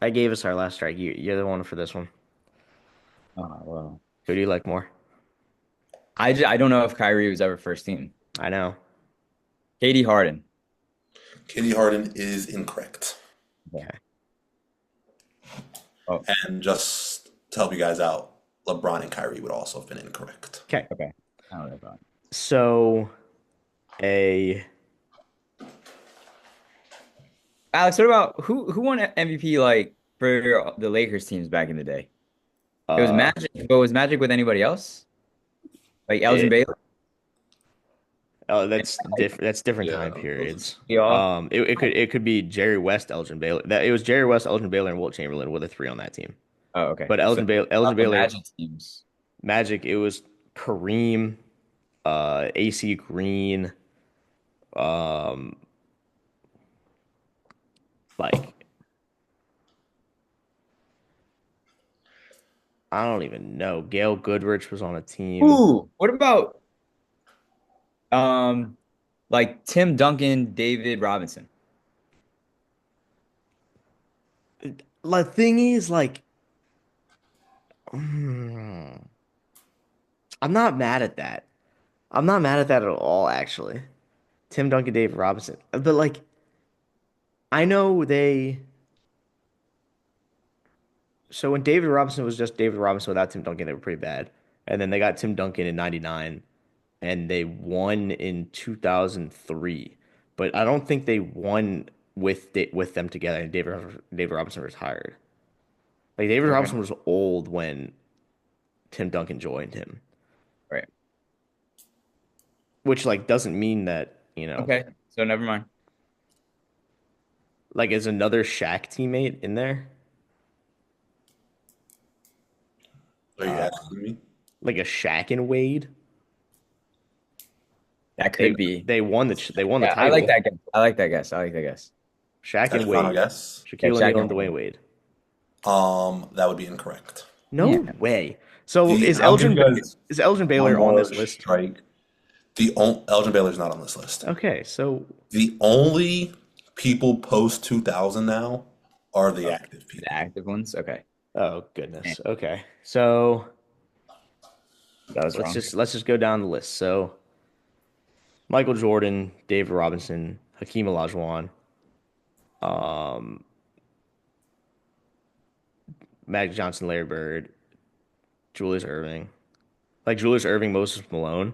I gave us our last strike. You're the one for this one. Oh, well. Who do you like more? I don't know if Kyrie was ever first team. I know. KD, Harden. Katie Harden is incorrect. Okay. Okay. Oh, And just to help you guys out, LeBron and Kyrie would also have been incorrect. Okay. okay. I don't know about. So a Alex, what about who won MVP like for the Lakers teams back in the day? It was uh Magic, but was Magic with anybody else? Like Elgin it Baylor? oh And, that's different Yeah, time periods. y'all? It could be Jerry West, Elgin Baylor. That it was Jerry West, Elgin Baylor, and Wilt Chamberlain with a three on that team. Oh, okay. But So Elgin the Baylor, Magic teams. Magic, it was Kareem, AC Green, um, like I don't even know. Gail Goodrich was on a team. Ooh, what about um like Tim Duncan, David Robinson? The thing is, like, hmm, I'm not mad at that. I'm not mad at that at all, actually. Tim Duncan, David Robinson. But like I know they so when David Robinson was just David Robinson without Tim Duncan, they were pretty bad. And then they got Tim Duncan in 99 and they won in 2003. But I don't think they won with them together and David Robinson retired. Like David Okay. Robinson was old when Tim Duncan joined him, Right. which like doesn't mean that, Okay. So never mind. like is another Shaq teammate in there? Are you Uh, asking me? like a Shaq and Wade? That They could be. they won the Yeah, I like title. that guess. I like that guess. I like that guess. Shaq That's and your final Wade. guess? Yeah, Shaquille Shaq O'Neal and and Dwayne Wade. Wade. That would be incorrect. No Yeah. way. So I'll give you guys Is Elgin one Baylor on more this list? strike. Elgin Baylor's not on this list. Okay, so The only people post 2000 now are the active The people. active ones. Okay. oh Man, goodness. Okay. So that was let's wrong. just go down the list. So Michael Jordan, David Robinson, Hakeem Olajuwon, um, Magic Johnson, Larry Bird, Julius Erving. Like Julius Erving, Moses Malone.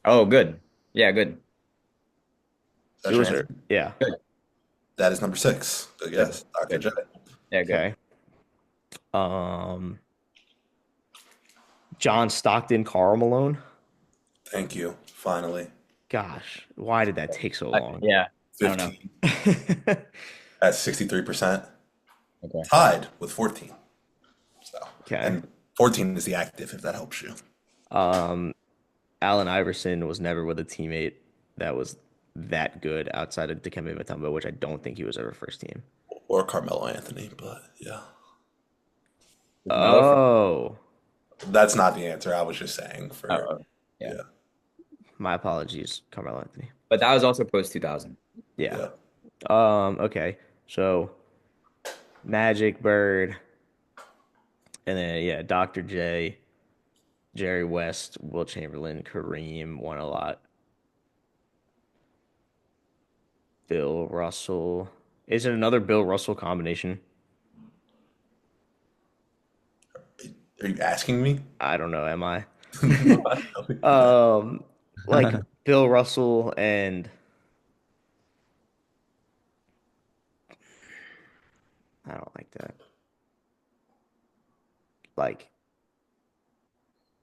Oh, good. Yeah, good. That's your answer. Yeah. Good. That is number 6. Good Good. guess, Dr. J. Good. Yeah, good. Okay. Um, John Stockton, Karl Malone. Thank you. Finally. Gosh, why did that take so long? Yeah. I don't know. 15 at 63%. Okay. Tied with 14. So, Okay. and 14 is the active, if that helps you. Um, Allen Iverson was never with a teammate that was that good outside of Dikembe Mutombo, which I don't think he was ever first team. Or Carmelo Anthony, but yeah. Is Melo from? Oh, That's not the answer. I was just saying for, Oh, yeah. yeah. my apologies, Carmelo Anthony. But that was also post 2000. Yeah. Yeah. Okay. So Magic, Bird, and then yeah, Dr. J, Jerry West, Will Chamberlain, Kareem won a lot. Bill Russell. Is it another Bill Russell combination? Are you asking me? I don't know. Am I? Yeah. Like Bill Russell and I don't like that. Like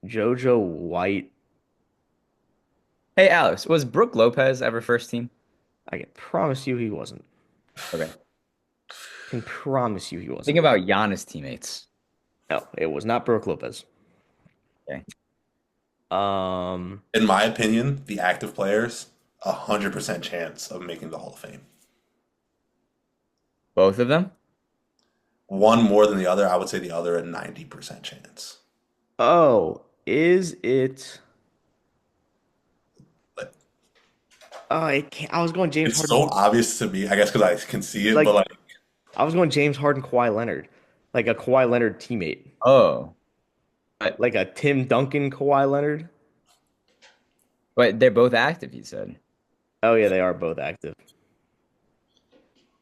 JoJo White. Hey, Alex, was Brooke Lopez ever first team? I can promise you he wasn't. Okay. Can promise you he Think wasn't. about Giannis teammates. No, it was not Brooke Lopez. Okay. In my opinion, the active players, 100% chance of making the Hall of Fame. Both of them? One more than the other, I would say the other a 90% chance. Oh, is it? Like, Oh, it can't, I was going James it's so Harden. obvious to me, I guess, because I can see it, but Like like, I was going James Harden, Kawhi Leonard, like a Kawhi Leonard teammate, Oh, but like a Tim Duncan, Kawhi Leonard. they're both active, you said. Oh yeah, they are both active.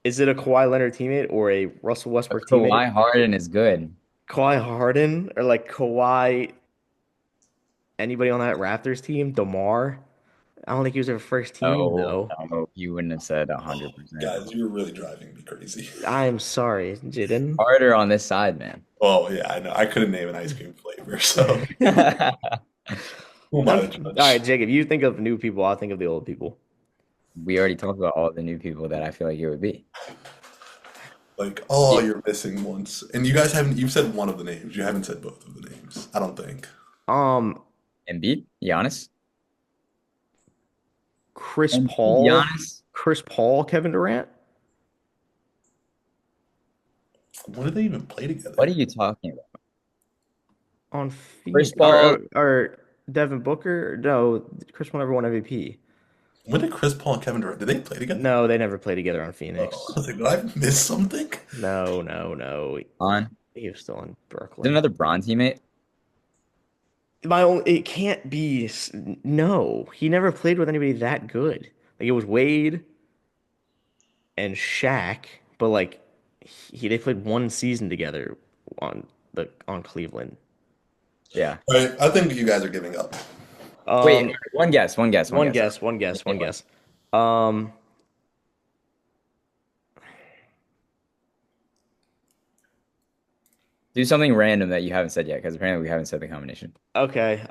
Is it a Kawhi Leonard teammate or a Russell But Westbrook teammate? Kawhi Harden is good. Kawhi Harden or like Kawhi? Anybody on that Raptors team? DeMar? I don't think he was their first team No, though. no, you wouldn't have said oh, 100%. guys, you're really driving me crazy. I'm sorry, Jaden. Harder on this side, man. Oh yeah, I know. I couldn't name an ice cream flavor, so who am I to All right, judge? Jacob, you think of new people, I'll think of the old people. We already talked about all the new people that I feel like it would be. Like, oh, Yeah. you're missing once, and you guys haven't. You've said one of the names. You haven't said both of the names. I don't think. Um, Embiid, Giannis, Chris and Paul, Giannis. Chris Paul, Kevin Durant When did they even play What are together? you talking about? on Chris Phoenix Paul. or Devin Booker? No, Chris Paul never won MVP. When did Chris Paul and Kevin Durant did they play together? No, they never played together on Oh, I Phoenix. was like, did I miss something? No, no, no. On. He was still in Is it Brooklyn. another Bron teammate? My only, it can't be. No, he never played with anybody that good. Like it was Wade and Shaq, but like they played one season together on on Cleveland. Yeah. All right, I think you guys are giving up. Wait, Um, one guess, one guess, one one guess. guess, one guess, one guess. Um, Do something random that you haven't said yet, because apparently we haven't said the combination. okay.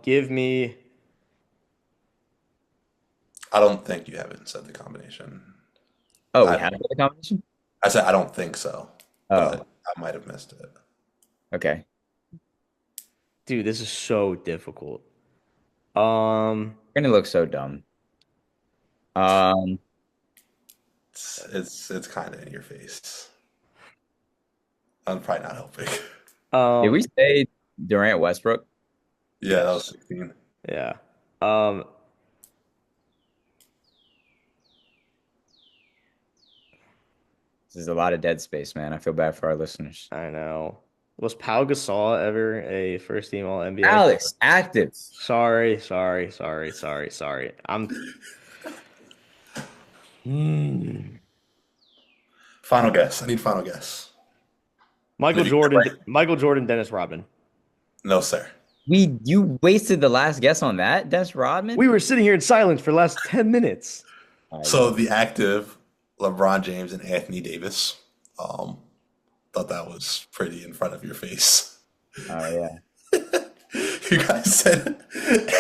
Give me. I don't think you haven't said the combination. Oh, we I haven't said the combination? I said I don't think so, Oh, but I might have missed it. okay. Dude, this is so difficult. Um, Gonna look so dumb. Um, It's kind of in your face. I'm probably not helping. did um, we say Durant Westbrook? Yeah, that was yes, 16. yeah. Um, This is a lot of dead space, man. I feel bad for our listeners. I know. Was Pau Gasol ever a first team All NBA? Alex, active. Sorry. Hmm. Final guess. I need final guess. And if you get it right, Michael Jordan, Dennis Rodman. no, sir. You wasted the last guess on that, Dennis Rodman? We were sitting here in silence for the last 10 minutes. So the active LeBron James and Anthony Davis. Um, thought that was pretty in front of your face. Oh yeah. You guys said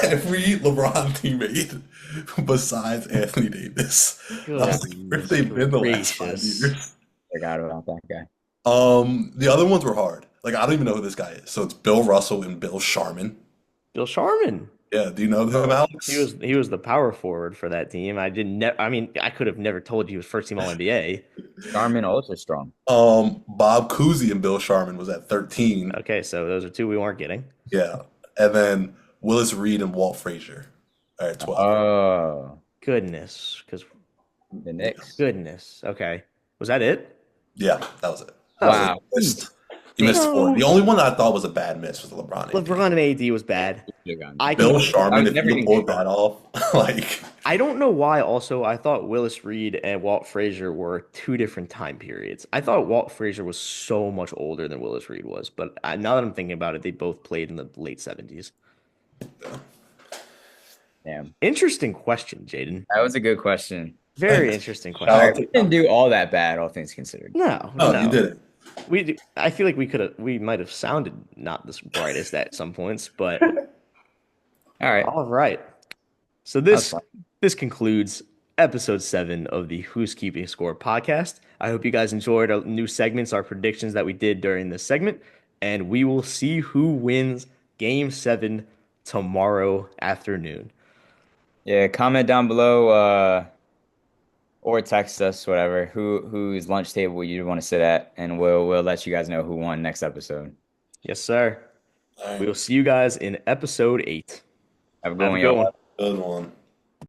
every LeBron teammate besides Anthony Davis. I was like, where have Goodness they been the last 5 gracious. years? Forgot about that guy. The other ones were hard. Like I don't even know who this guy is. So it's Bill Russell and Bill Sharman. Bill Sharman. Yeah, do you know them, Alex? He was the power forward for that team. I didn't I mean, I could have never told you he was first team All NBA. Garmin ultra strong. Bob Cousy and Bill Sharman was at 13. Okay, so those are two we weren't getting. Yeah. And then Willis Reed and Walt Frazier are at 12. Oh, Goodness, because the Knicks. goodness. Okay. Was that it? Yeah, that was it. Oh, Wow. You missed four. no. The only one that I thought was a bad miss was LeBron AD. LeBron and AD was bad. I Bill can, I Sharman, was if never you even pulled gonna that off, like I don't know why also I thought Willis Reed and Walt Frazier were two different time periods. I thought Walt Frazier was so much older than Willis Reed was, but now that I'm thinking about it, they both played in the late 70s. Damn. Interesting question, Jaden. That was a good question. Very thanks. interesting Shout All question. right, out we to didn't do all that bad, all things considered. No, No, you no. did it. I feel like we might have sounded not the brightest at some points, but All right. all right. So That's fine. this concludes episode 7 of the Who's Keeping Score podcast. I hope you guys enjoyed our new segments, our predictions that we did during this segment, and we will see who wins Game 7 tomorrow afternoon. Yeah, comment down below, or text us, whatever, whose lunch table you'd want to sit at, and we'll let you guys know who won next episode. Yes, sir. All We right. will see you guys in episode 8. Have a good Have a one, good y'all. one. Good one.